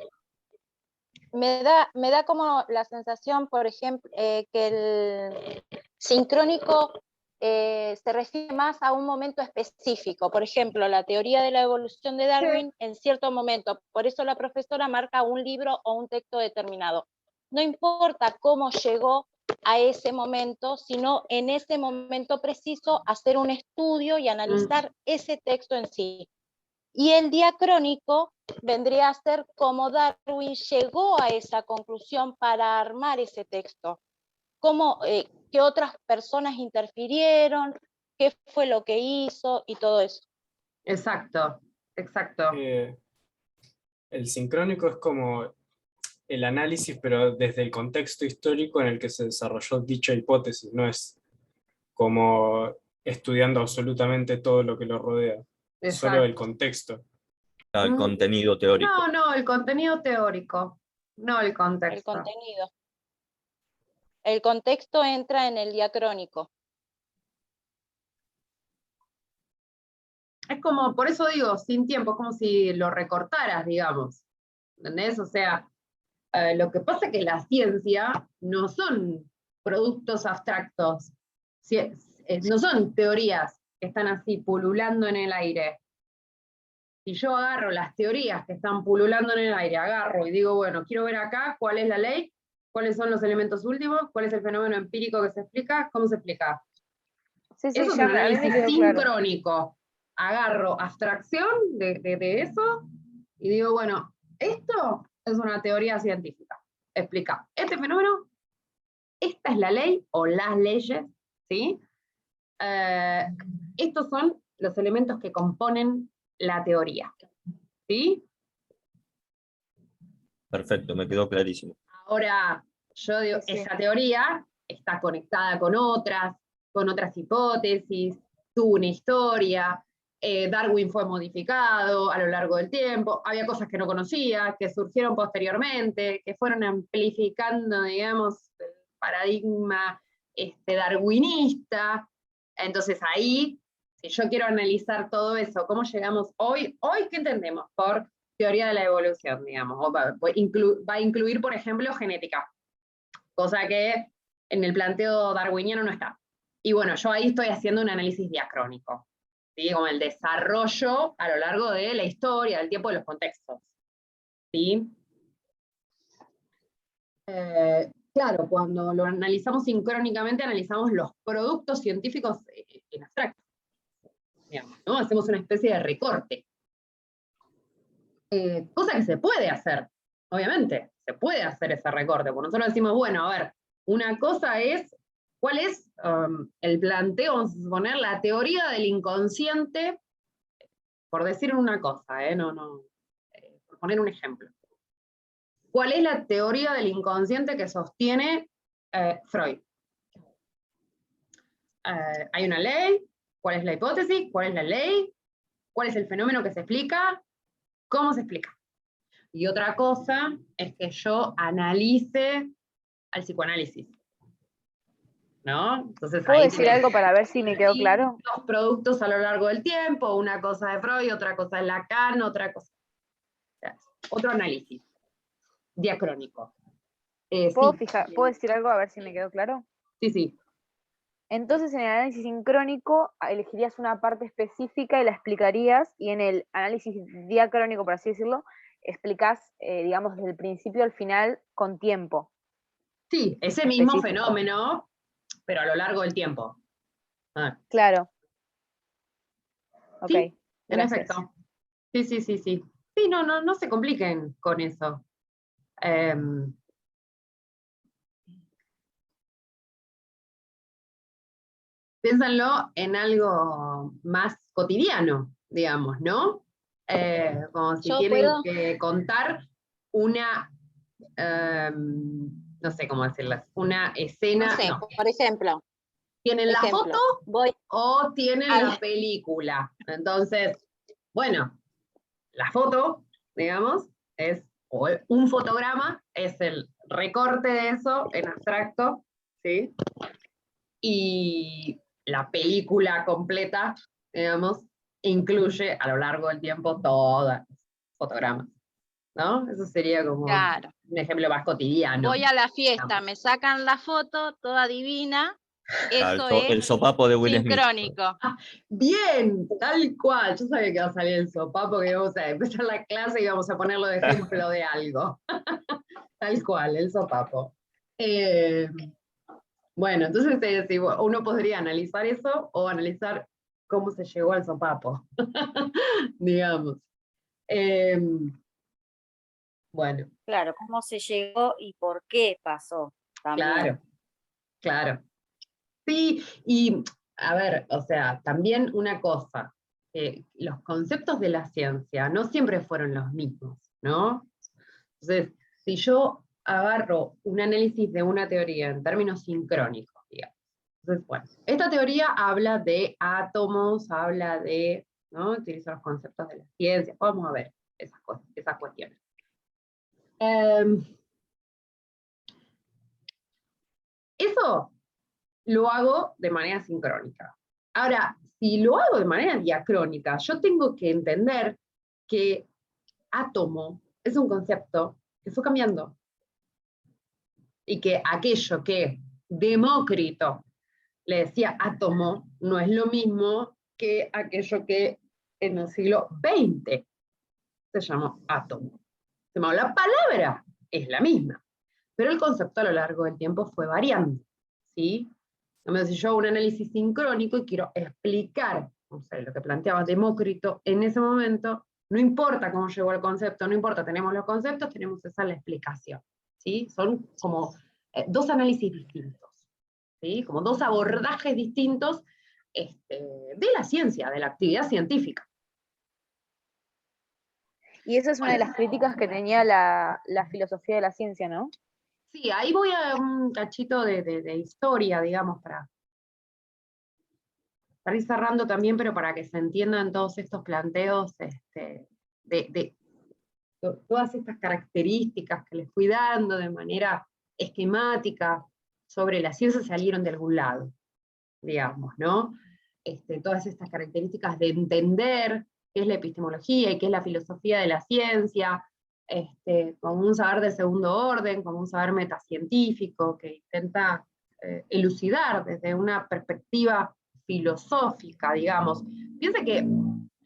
[SPEAKER 5] Me da como la sensación, por ejemplo, que el sincrónico se refiere más a un momento específico. Por ejemplo, la teoría de la evolución de Darwin en cierto momento. Por eso la profesora marca un libro o un texto determinado. No importa cómo llegó a ese momento, sino en ese momento preciso hacer un estudio y analizar ese texto en sí. Y el diacrónico vendría a ser cómo Darwin llegó a esa conclusión para armar ese texto. Cómo, qué otras personas interfirieron, qué fue lo que hizo y todo eso.
[SPEAKER 1] Exacto, exacto.
[SPEAKER 20] El sincrónico es como el análisis, pero desde el contexto histórico en el que se desarrolló dicha hipótesis, no es como estudiando absolutamente todo lo que lo rodea.
[SPEAKER 1] Exacto.
[SPEAKER 20] Solo el contexto.
[SPEAKER 19] El contenido teórico.
[SPEAKER 1] No, el contenido teórico, no el contexto.
[SPEAKER 5] El contenido. El contexto entra en el diacrónico.
[SPEAKER 1] Es como, por eso digo, sin tiempo, es como si lo recortaras, digamos. ¿Entendés? O sea, lo que pasa es que la ciencia no son productos abstractos, no son teorías que están así pululando en el aire. Si yo agarro las teorías que están pululando en el aire, agarro y digo, bueno, quiero ver acá cuál es la ley, cuáles son los elementos últimos, cuál es el fenómeno empírico que se explica, cómo se explica.
[SPEAKER 17] Sí,
[SPEAKER 1] Eso es un
[SPEAKER 17] ya a mí me
[SPEAKER 1] análisis
[SPEAKER 17] quedó claro.
[SPEAKER 1] sincrónico. agarro abstracción de eso y digo, bueno, esto es una teoría científica. Explica este fenómeno, esta es la ley o las leyes, ¿sí? Estos son los elementos que componen la teoría, ¿sí?
[SPEAKER 19] Perfecto, me quedó clarísimo.
[SPEAKER 1] Ahora, yo digo, esa teoría está conectada con otras hipótesis, tuvo una historia, Darwin fue modificado a lo largo del tiempo, había cosas que no conocía, que surgieron posteriormente, que fueron amplificando, digamos, el paradigma darwinista. Entonces ahí, si yo quiero analizar todo eso, ¿cómo llegamos hoy? ¿Hoy qué entendemos por teoría de la evolución, digamos? O va a incluir, por ejemplo, genética, cosa que en el planteo darwiniano no está. Y bueno, yo ahí estoy haciendo un análisis diacrónico, ¿sí? Como el desarrollo a lo largo de la historia, del tiempo, de los contextos, ¿sí? Claro, cuando lo analizamos sincrónicamente, analizamos los productos científicos en abstracto, digamos, ¿no? Hacemos una especie de recorte. Cosa que se puede hacer, obviamente, se puede hacer ese recorte, porque nosotros decimos, bueno, a ver, una cosa es, ¿cuál es el planteo? Vamos a suponer la teoría del inconsciente, por decir una cosa, por poner un ejemplo. ¿Cuál es la teoría del inconsciente que sostiene Freud? Hay una ley, ¿cuál es la hipótesis? ¿Cuál es la ley? ¿Cuál es el fenómeno que se explica? ¿Cómo se explica? Y otra cosa es que yo analice al psicoanálisis, ¿no? Entonces
[SPEAKER 17] ¿Puedo
[SPEAKER 1] ahí
[SPEAKER 17] decir algo para ver si me quedó claro?
[SPEAKER 1] los productos a lo largo del tiempo, una cosa de Freud, otra cosa de Lacan, otra cosa. O sea, otro análisis diacrónico.
[SPEAKER 17] ¿Puedo decir algo a ver si me quedó claro?
[SPEAKER 1] Sí, sí.
[SPEAKER 17] Entonces, en el análisis sincrónico elegirías una parte específica y la explicarías, y en el análisis diacrónico, por así decirlo, explicás, digamos, desde el principio al final con tiempo.
[SPEAKER 1] Sí, ese mismo fenómeno, pero a lo largo del tiempo.
[SPEAKER 17] Claro. Ok,
[SPEAKER 1] sí, en
[SPEAKER 17] gracias.
[SPEAKER 1] efecto. Sí, sí, sí, sí. Sí, no se compliquen con eso. Piénsenlo en algo más cotidiano, digamos, ¿no? Como si
[SPEAKER 5] Yo
[SPEAKER 1] tienen
[SPEAKER 5] puedo.
[SPEAKER 1] que contar una, no sé cómo decirlo, una escena.
[SPEAKER 5] No sé,
[SPEAKER 1] No.
[SPEAKER 5] por ejemplo.
[SPEAKER 1] ¿Tienen la foto
[SPEAKER 5] voy
[SPEAKER 1] o tienen la película? Entonces, bueno, la foto, digamos, es o un fotograma, es el recorte de eso en abstracto, ¿sí? Y la película completa, digamos, incluye a lo largo del tiempo todos los fotogramas, ¿no? Eso sería como
[SPEAKER 5] Claro.
[SPEAKER 1] un ejemplo más cotidiano.
[SPEAKER 5] Voy a la fiesta, me sacan la foto, toda divina. Eso
[SPEAKER 19] El
[SPEAKER 5] es
[SPEAKER 19] sopapo de Will Smith.
[SPEAKER 5] sincrónico.
[SPEAKER 1] Bien, tal cual. Yo sabía que iba a salir el sopapo, que íbamos a empezar la clase y íbamos a ponerlo de ejemplo de algo. Tal cual, el sopapo. Bueno, entonces uno podría analizar eso o analizar cómo se llegó al sopapo, digamos. Bueno.
[SPEAKER 13] Claro, cómo se llegó y por qué pasó también.
[SPEAKER 1] Claro. Sí, y a ver, o sea, también una cosa, los conceptos de la ciencia no siempre fueron los mismos, ¿no? Entonces, si yo agarro un análisis de una teoría en términos sincrónicos, digamos, entonces, bueno, esta teoría habla de átomos, habla de, ¿no? Utiliza los conceptos de la ciencia, vamos a ver esas cosas, esas cuestiones. Eso lo hago de manera sincrónica. Ahora, si lo hago de manera diacrónica, yo tengo que entender que átomo es un concepto que fue cambiando. Y que aquello que Demócrito le decía átomo no es lo mismo que aquello que en el siglo XX se llamó átomo. La palabra es la misma, pero el concepto a lo largo del tiempo fue variando, ¿sí? Si yo hago un análisis sincrónico y quiero explicar no sé, lo que planteaba Demócrito, en ese momento, no importa cómo llegó al concepto, no importa, tenemos los conceptos, tenemos esa la explicación, ¿sí? Son como dos análisis distintos, ¿sí? Como dos abordajes distintos de la ciencia, de la actividad científica.
[SPEAKER 17] Y esa es una de las críticas que tenía la filosofía de la ciencia, ¿no?
[SPEAKER 1] Sí, ahí voy a un cachito de historia, digamos, para ir cerrando también, pero para que se entiendan todos estos planteos de todas estas características que les fui dando de manera esquemática sobre la ciencia salieron de algún lado, digamos, ¿no? Todas estas características de entender qué es la epistemología y qué es la filosofía de la ciencia, como un saber de segundo orden, como un saber metacientífico que intenta elucidar desde una perspectiva filosófica, digamos. Piensa que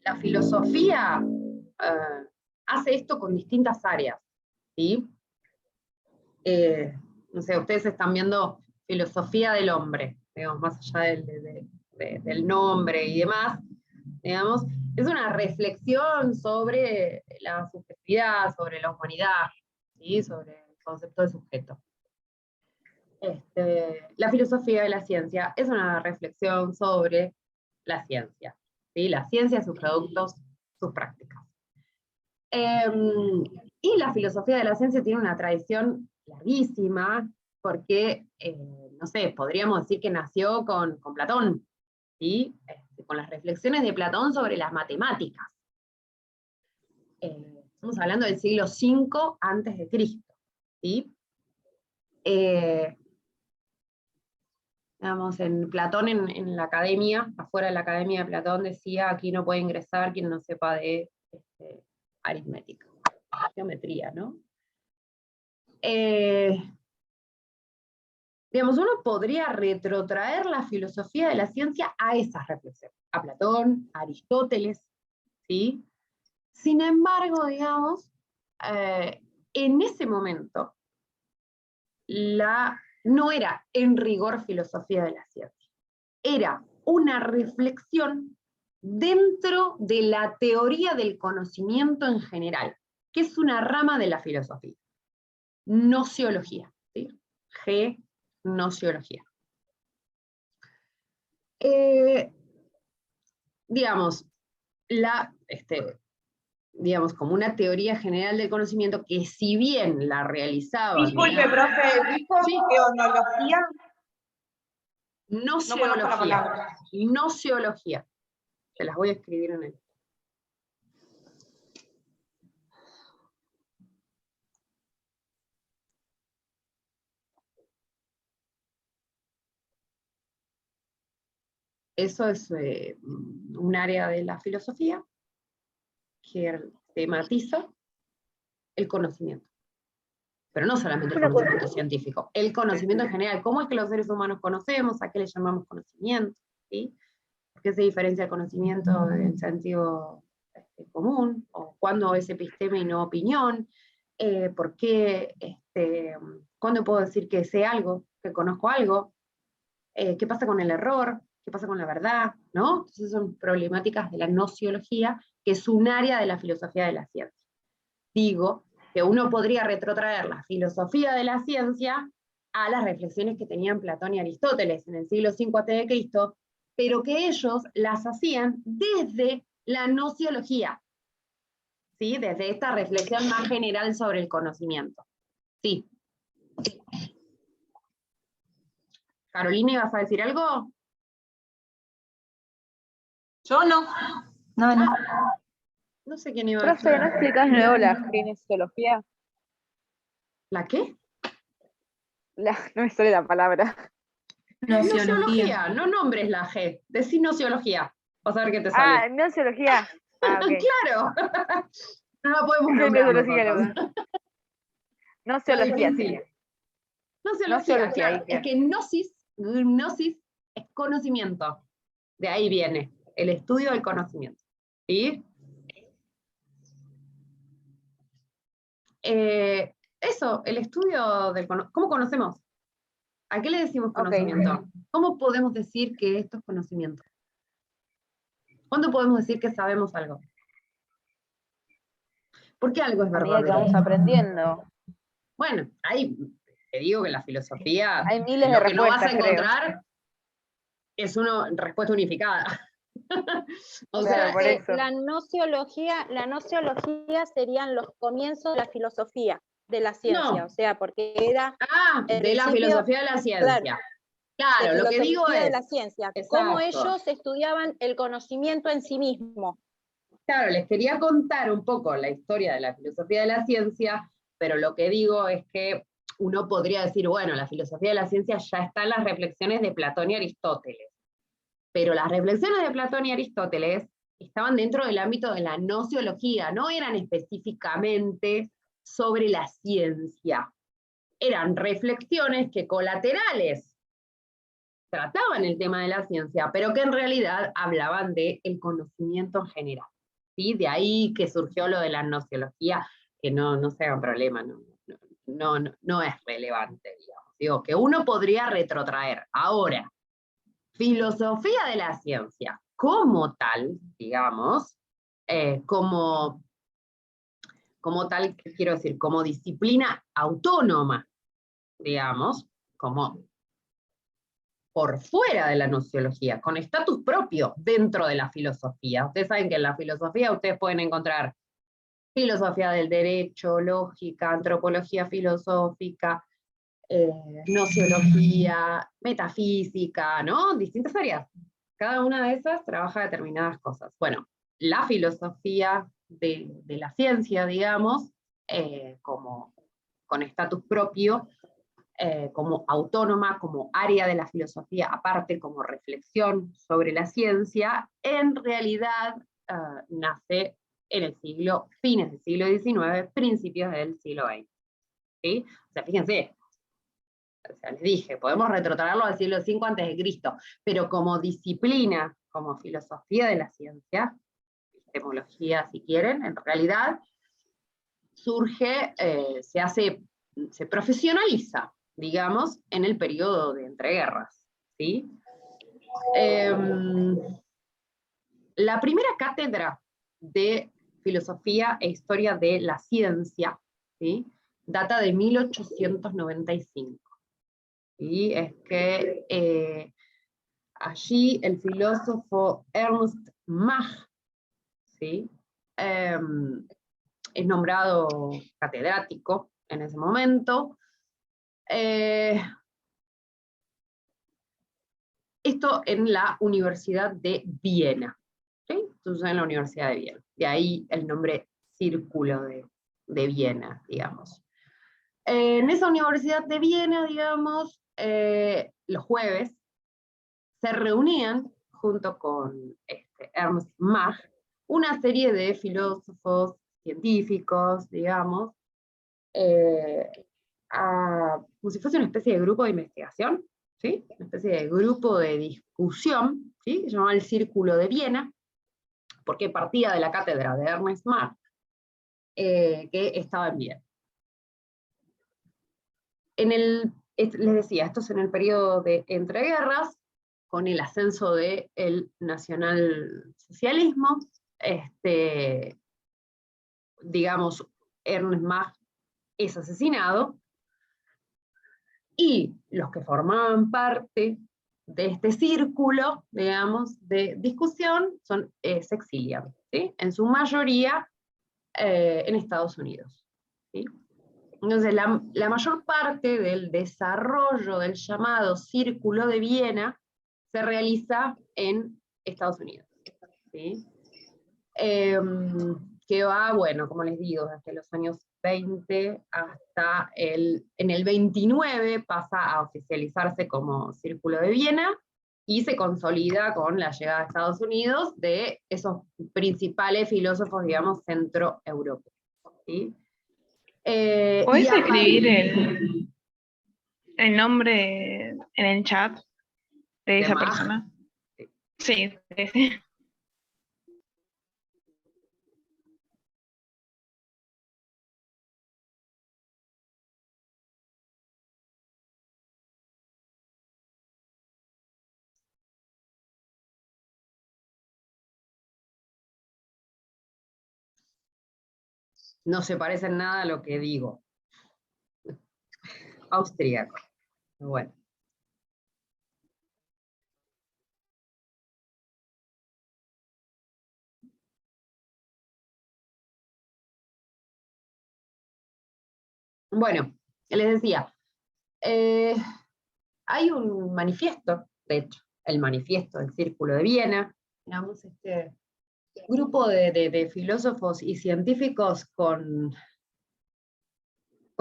[SPEAKER 1] la filosofía hace esto con distintas áreas, ¿sí? No sé, ustedes están viendo filosofía del hombre, digamos, más allá del nombre y demás, digamos, es una reflexión sobre la subjetividad, sobre la humanidad, ¿sí? Sobre el concepto de sujeto. La filosofía de la ciencia es una reflexión sobre la ciencia, ¿sí? La ciencia, sus productos, sus prácticas. Y la filosofía de la ciencia tiene una tradición larguísima, porque, no sé, podríamos decir que nació con Platón, ¿sí? Con las reflexiones de Platón sobre las matemáticas. Estamos hablando del siglo V antes de Cristo, ¿sí? Digamos, en Platón, en la academia, afuera de la academia de Platón, decía: aquí no puede ingresar quien no sepa de aritmética, geometría, ¿no? Digamos, uno podría retrotraer la filosofía de la ciencia a esas reflexiones, a Platón, a Aristóteles, ¿sí? Sin embargo, digamos, en ese momento, no era en rigor filosofía de la ciencia, era una reflexión dentro de la teoría del conocimiento en general, que es una rama de la filosofía. Nociología, ¿sí? Nociología. Digamos, digamos, como una teoría general del conocimiento que, si bien la realizaba...
[SPEAKER 18] Disculpe, profe, ¿dijo geonología?
[SPEAKER 1] Nociología. Nociología. Se las voy a escribir en el... Eso es un área de la filosofía que tematiza el conocimiento. Pero no solamente el conocimiento científico, el conocimiento en general. ¿Cómo es que los seres humanos conocemos? ¿A qué le llamamos conocimiento? ¿Sí? ¿Por qué se diferencia el conocimiento en sentido común? ¿O cuándo es episteme y no opinión? ¿Por qué? ¿Cuándo puedo decir que sé algo, que conozco algo? ¿Qué pasa con el error? ¿Qué pasa con la verdad? ¿No? Entonces son problemáticas de la nociología, que es un área de la filosofía de la ciencia. Digo que uno podría retrotraer la filosofía de la ciencia a las reflexiones que tenían Platón y Aristóteles en el siglo V a.C., pero que ellos las hacían desde la nociología, ¿sí? Desde esta reflexión más general sobre el conocimiento. Sí. Carolina, ¿ibas a decir algo?
[SPEAKER 2] Yo no. No.
[SPEAKER 1] No sé quién iba a decir.
[SPEAKER 17] Profe, ¿no explicás de nuevo la genesiología?
[SPEAKER 1] ¿La qué?
[SPEAKER 17] No me sale la palabra.
[SPEAKER 1] Nociología, no nombres la G, decí nociología. Vas a ver qué te sale.
[SPEAKER 17] Ah, nociología. Ah, okay.
[SPEAKER 1] Claro. No la podemos nombrar nosotros.
[SPEAKER 17] Nociología sería.
[SPEAKER 1] Nociología, claro. Es que gnosis es conocimiento. De ahí viene el estudio del conocimiento. ¿Sí? Eso, el estudio del conocimiento. ¿Cómo conocemos? ¿A qué le decimos conocimiento? ¿Cómo podemos decir que esto es conocimiento? ¿Cuándo podemos decir que sabemos algo? ¿Por qué algo es
[SPEAKER 17] A medida que
[SPEAKER 1] verdadero?
[SPEAKER 17] vamos aprendiendo.
[SPEAKER 1] Bueno, ahí te digo que la filosofía,
[SPEAKER 17] Hay miles de
[SPEAKER 1] lo que no vas a
[SPEAKER 17] respuestas, creo.
[SPEAKER 1] encontrar es una respuesta unificada. O
[SPEAKER 17] Claro,
[SPEAKER 1] sea,
[SPEAKER 17] por eso.
[SPEAKER 5] La nociología serían los comienzos de la filosofía, de la ciencia,
[SPEAKER 1] No.
[SPEAKER 5] o sea, porque era el
[SPEAKER 1] de la
[SPEAKER 5] principio,
[SPEAKER 1] filosofía de la ciencia.
[SPEAKER 5] claro,
[SPEAKER 1] Claro,
[SPEAKER 5] de
[SPEAKER 1] lo que digo
[SPEAKER 5] filosofía de
[SPEAKER 1] es,
[SPEAKER 5] la ciencia, cómo
[SPEAKER 1] exacto.
[SPEAKER 5] ellos estudiaban el conocimiento en sí mismo.
[SPEAKER 1] Claro, les quería contar un poco la historia de la filosofía de la ciencia, pero lo que digo es que uno podría decir, bueno, la filosofía de la ciencia ya está en las reflexiones de Platón y Aristóteles, pero las reflexiones de Platón y Aristóteles estaban dentro del ámbito de la nociología, no eran específicamente sobre la ciencia, eran reflexiones que colaterales trataban el tema de la ciencia, pero que en realidad hablaban del conocimiento en general. ¿Sí? De ahí que surgió lo de la nociología, que no se hagan problema, no es relevante, digamos. Digo, que uno podría retrotraer. Ahora, filosofía de la ciencia, como tal, digamos, como tal, quiero decir, como disciplina autónoma, digamos, como por fuera de la nociología, con estatus propio dentro de la filosofía. Ustedes saben que en la filosofía ustedes pueden encontrar filosofía del derecho, lógica, antropología filosófica, nociología, metafísica, ¿no? Distintas áreas. Cada una de esas trabaja determinadas cosas. Bueno, la filosofía de la ciencia, digamos, como con estatus propio, como autónoma, como área de la filosofía, aparte como reflexión sobre la ciencia, en realidad nace en el fines del siglo XIX, principios del siglo XX. ¿Sí? O sea, fíjense, o sea, les dije, podemos retrotraerlo al siglo V a.C., pero como disciplina, como filosofía de la ciencia, epistemología si quieren, en realidad surge, se profesionaliza, digamos, en el periodo de entreguerras. ¿Sí? La primera cátedra de filosofía e historia de la ciencia, ¿sí? Data de 1895. Y es que allí el filósofo Ernst Mach, ¿sí? Es nombrado catedrático en ese momento. Esto en la Universidad de Viena. ¿Sí? Sucede en la Universidad de Viena. De ahí el nombre Círculo de Viena, digamos. En esa Universidad de Viena, digamos, los jueves se reunían junto con Ernst Mach una serie de filósofos, científicos, digamos, como si fuese una especie de grupo de investigación, ¿sí? Una especie de grupo de discusión, ¿sí? Que se llamaba el Círculo de Viena, porque partía de la cátedra de Ernst Mach, que estaba en Viena. Les decía, esto es en el periodo de entreguerras, con el ascenso del nacionalsocialismo, digamos, Ernst Mach es asesinado, y los que formaban parte de este círculo, digamos, de discusión, se exilian, ¿sí? En su mayoría en Estados Unidos. ¿Sí? Entonces, la mayor parte del desarrollo del llamado Círculo de Viena se realiza en Estados Unidos. ¿Sí? Que va, bueno, como les digo, desde los años 20 hasta en el 29 pasa a oficializarse como Círculo de Viena y se consolida con la llegada a Estados Unidos de esos principales filósofos, digamos, centroeuropeos. ¿Sí?
[SPEAKER 14] ¿Puedes escribir el nombre en el chat de esa
[SPEAKER 1] Mach?
[SPEAKER 14] persona? Sí, sí.
[SPEAKER 1] no se parece en nada a lo que digo. Austríaco. Bueno. Bueno, les decía, hay un manifiesto, de hecho, el manifiesto del Círculo de Viena, digamos, este grupo de filósofos y científicos con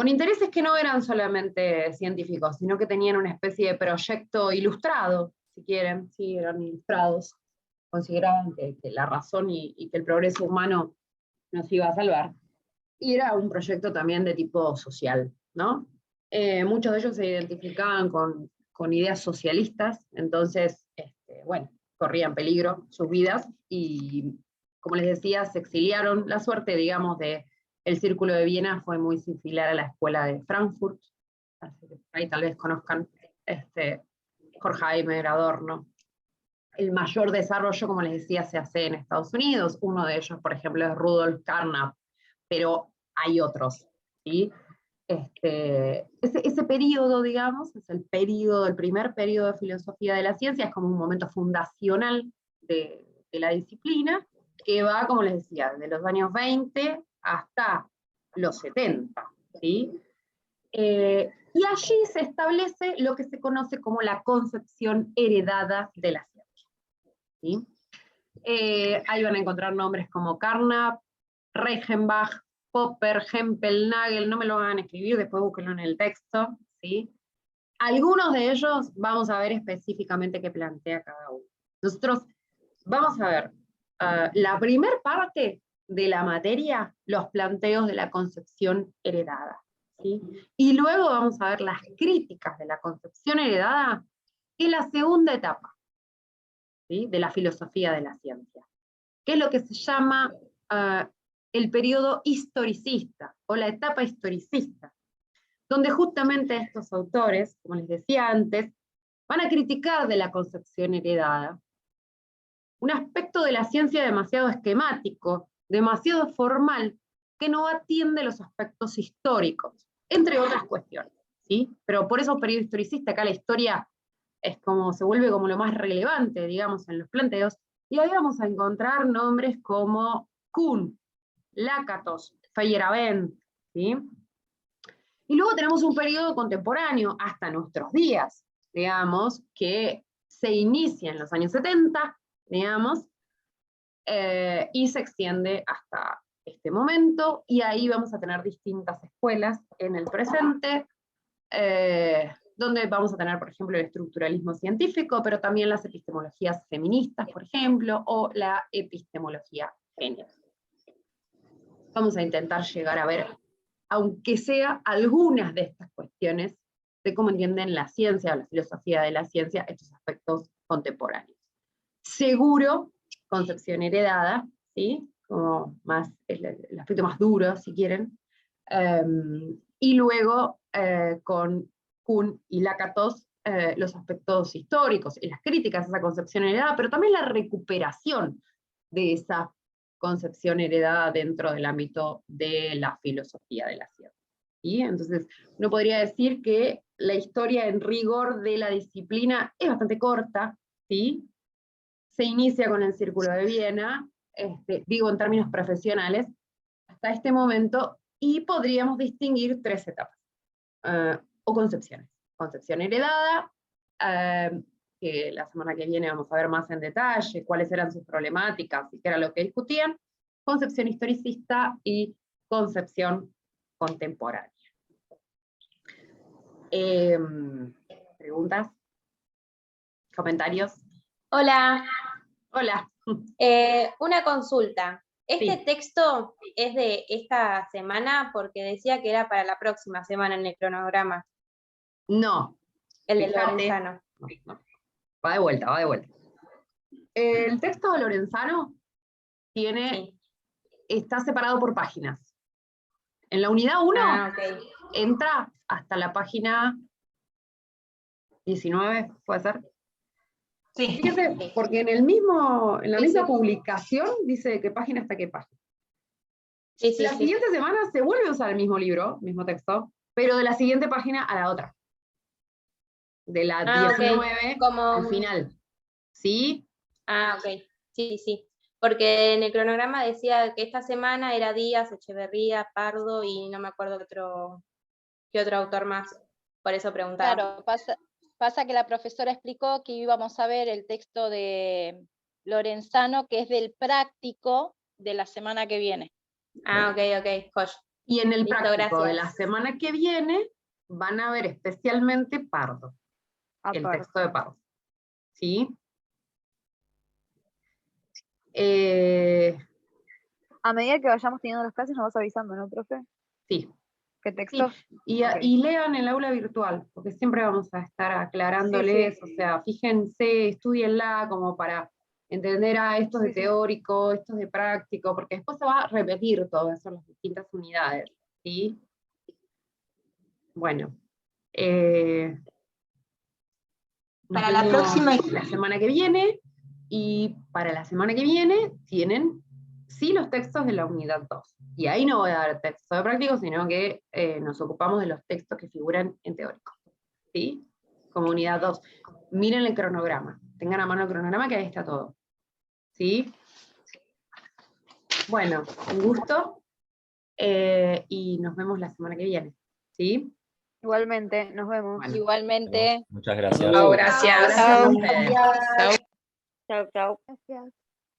[SPEAKER 1] intereses que no eran solamente científicos, sino que tenían una especie de proyecto ilustrado, si quieren, sí, eran ilustrados, consideraban que la razón y que el progreso humano nos iba a salvar. Y era un proyecto también de tipo social, ¿no? Muchos de ellos se identificaban con ideas socialistas, entonces, bueno, corrían peligro sus vidas y, como les decía, se exiliaron. La suerte, digamos, del Círculo de Viena fue muy similar a la Escuela de Frankfurt, así que ahí tal vez conozcan Horkheimer, Adorno. El mayor desarrollo, como les decía, se hace en Estados Unidos. Uno de ellos, por ejemplo, es Rudolf Carnap, pero hay otros, ¿sí? Ese periodo, digamos, es el primer periodo de filosofía de la ciencia, es como un momento fundacional de la disciplina, que va, como les decía, desde los años 20 hasta los 70, ¿sí? Y allí se establece lo que se conoce como la concepción heredada de la ciencia, ¿sí? Ahí van a encontrar nombres como Carnap, Reichenbach, Popper, Hempel, Nagel, no me lo van a escribir, después búsquenlo en el texto, ¿sí? Algunos de ellos vamos a ver específicamente qué plantea cada uno. Nosotros vamos a ver la primer parte de la materia, los planteos de la concepción heredada, ¿sí? Y luego vamos a ver las críticas de la concepción heredada, que es la segunda etapa, ¿sí? De la filosofía de la ciencia, que es lo que se llama el periodo historicista, o la etapa historicista, donde justamente estos autores, como les decía antes, van a criticar de la concepción heredada un aspecto de la ciencia demasiado esquemático, demasiado formal, que no atiende los aspectos históricos, entre otras cuestiones, ¿sí? Pero por eso periodo historicista, acá la historia es como, se vuelve como lo más relevante, digamos, en los planteos, y ahí vamos a encontrar nombres como Kuhn, Lakatos, Feyerabend, ¿sí? Y luego tenemos un periodo contemporáneo hasta nuestros días, digamos, que se inicia en los años 70, digamos, y se extiende hasta este momento, y ahí vamos a tener distintas escuelas en el presente, donde vamos a tener, por ejemplo, el estructuralismo científico, pero también las epistemologías feministas, por ejemplo, o la epistemología género. Vamos a intentar llegar a ver, aunque sea algunas de estas cuestiones, de cómo entienden la ciencia o la filosofía de la ciencia estos aspectos contemporáneos. Seguro, concepción heredada, ¿sí? Como más, el aspecto más duro, si quieren, y luego con Kuhn y Lakatos, los aspectos históricos y las críticas a esa concepción heredada, pero también la recuperación de esa concepción heredada dentro del ámbito de la filosofía de la ciencia, ¿sí? Entonces, uno podría decir que la historia en rigor de la disciplina es bastante corta, ¿sí? Se inicia con el Círculo de Viena, digo en términos profesionales, hasta este momento, y podríamos distinguir tres etapas, o concepciones. Concepción heredada, que la semana que viene vamos a ver más en detalle cuáles eran sus problemáticas y qué era lo que discutían, concepción historicista y concepción contemporánea. ¿Preguntas? ¿Comentarios?
[SPEAKER 5] Hola.
[SPEAKER 1] Hola.
[SPEAKER 5] Una consulta. ¿Este
[SPEAKER 1] Sí.
[SPEAKER 5] texto es de esta semana? Porque decía que era para la próxima semana en el cronograma.
[SPEAKER 1] No.
[SPEAKER 5] El de
[SPEAKER 1] Fíjate.
[SPEAKER 5] Lorenzano.
[SPEAKER 1] No. Va de vuelta, va de vuelta. El texto de Lorenzano está separado por páginas. En la unidad 1 entra hasta la página 19, ¿puede ser?
[SPEAKER 18] Sí.
[SPEAKER 1] Fíjese, porque en la misma publicación dice de qué página hasta qué página.
[SPEAKER 5] Sí, sí,
[SPEAKER 1] La
[SPEAKER 5] sí.
[SPEAKER 1] siguiente semana se vuelve a usar el mismo libro, mismo texto, pero de la siguiente página a la otra. De la
[SPEAKER 5] Ah, ok.
[SPEAKER 1] 19
[SPEAKER 5] Como
[SPEAKER 1] al final. ¿Sí?
[SPEAKER 5] Ah, ok. Sí, sí. Porque en el cronograma decía que esta semana era Díaz, Echeverría, Pardo y no me acuerdo qué otro autor más. Por eso preguntaba.
[SPEAKER 21] Claro, pasa que la profesora explicó que íbamos a ver el texto de Lorenzano, que es del práctico de la semana que viene.
[SPEAKER 5] Ah, ok, ok. Josh.
[SPEAKER 1] Y en el
[SPEAKER 5] Listo,
[SPEAKER 1] práctico de la
[SPEAKER 5] gracias.
[SPEAKER 1] semana que viene van a ver especialmente Pardo. El
[SPEAKER 17] Pardo.
[SPEAKER 1] texto de Pardo. ¿Sí?
[SPEAKER 17] A medida que vayamos teniendo las clases nos vas avisando, ¿no, profe?
[SPEAKER 1] Sí.
[SPEAKER 17] ¿Qué textos?
[SPEAKER 1] Y,
[SPEAKER 17] Ok.
[SPEAKER 1] y lean el aula virtual, porque siempre vamos a estar aclarándoles,
[SPEAKER 17] Sí.
[SPEAKER 1] o sea, fíjense, estudienla como para entender esto de teórico, esto de práctico, porque después se va a repetir todo eso en las distintas unidades, ¿sí? Bueno.
[SPEAKER 2] Para la próxima...
[SPEAKER 1] La semana que viene, y para la semana que viene tienen sí los textos de la unidad 2. Y ahí no voy a dar texto de práctico, sino que nos ocupamos de los textos que figuran en teórico. ¿Sí? Como unidad 2. Miren el cronograma. Tengan a mano el cronograma que ahí está todo. ¿Sí? Bueno, un gusto. Y nos vemos la semana que viene. ¿Sí?
[SPEAKER 17] Igualmente, nos vemos.
[SPEAKER 1] Bueno.
[SPEAKER 21] Igualmente.
[SPEAKER 19] Muchas gracias.
[SPEAKER 11] Chao, gracias.
[SPEAKER 1] Gracias a
[SPEAKER 21] Chao.
[SPEAKER 1] ustedes.
[SPEAKER 21] Gracias.
[SPEAKER 13] Chau, chau.
[SPEAKER 17] Gracias.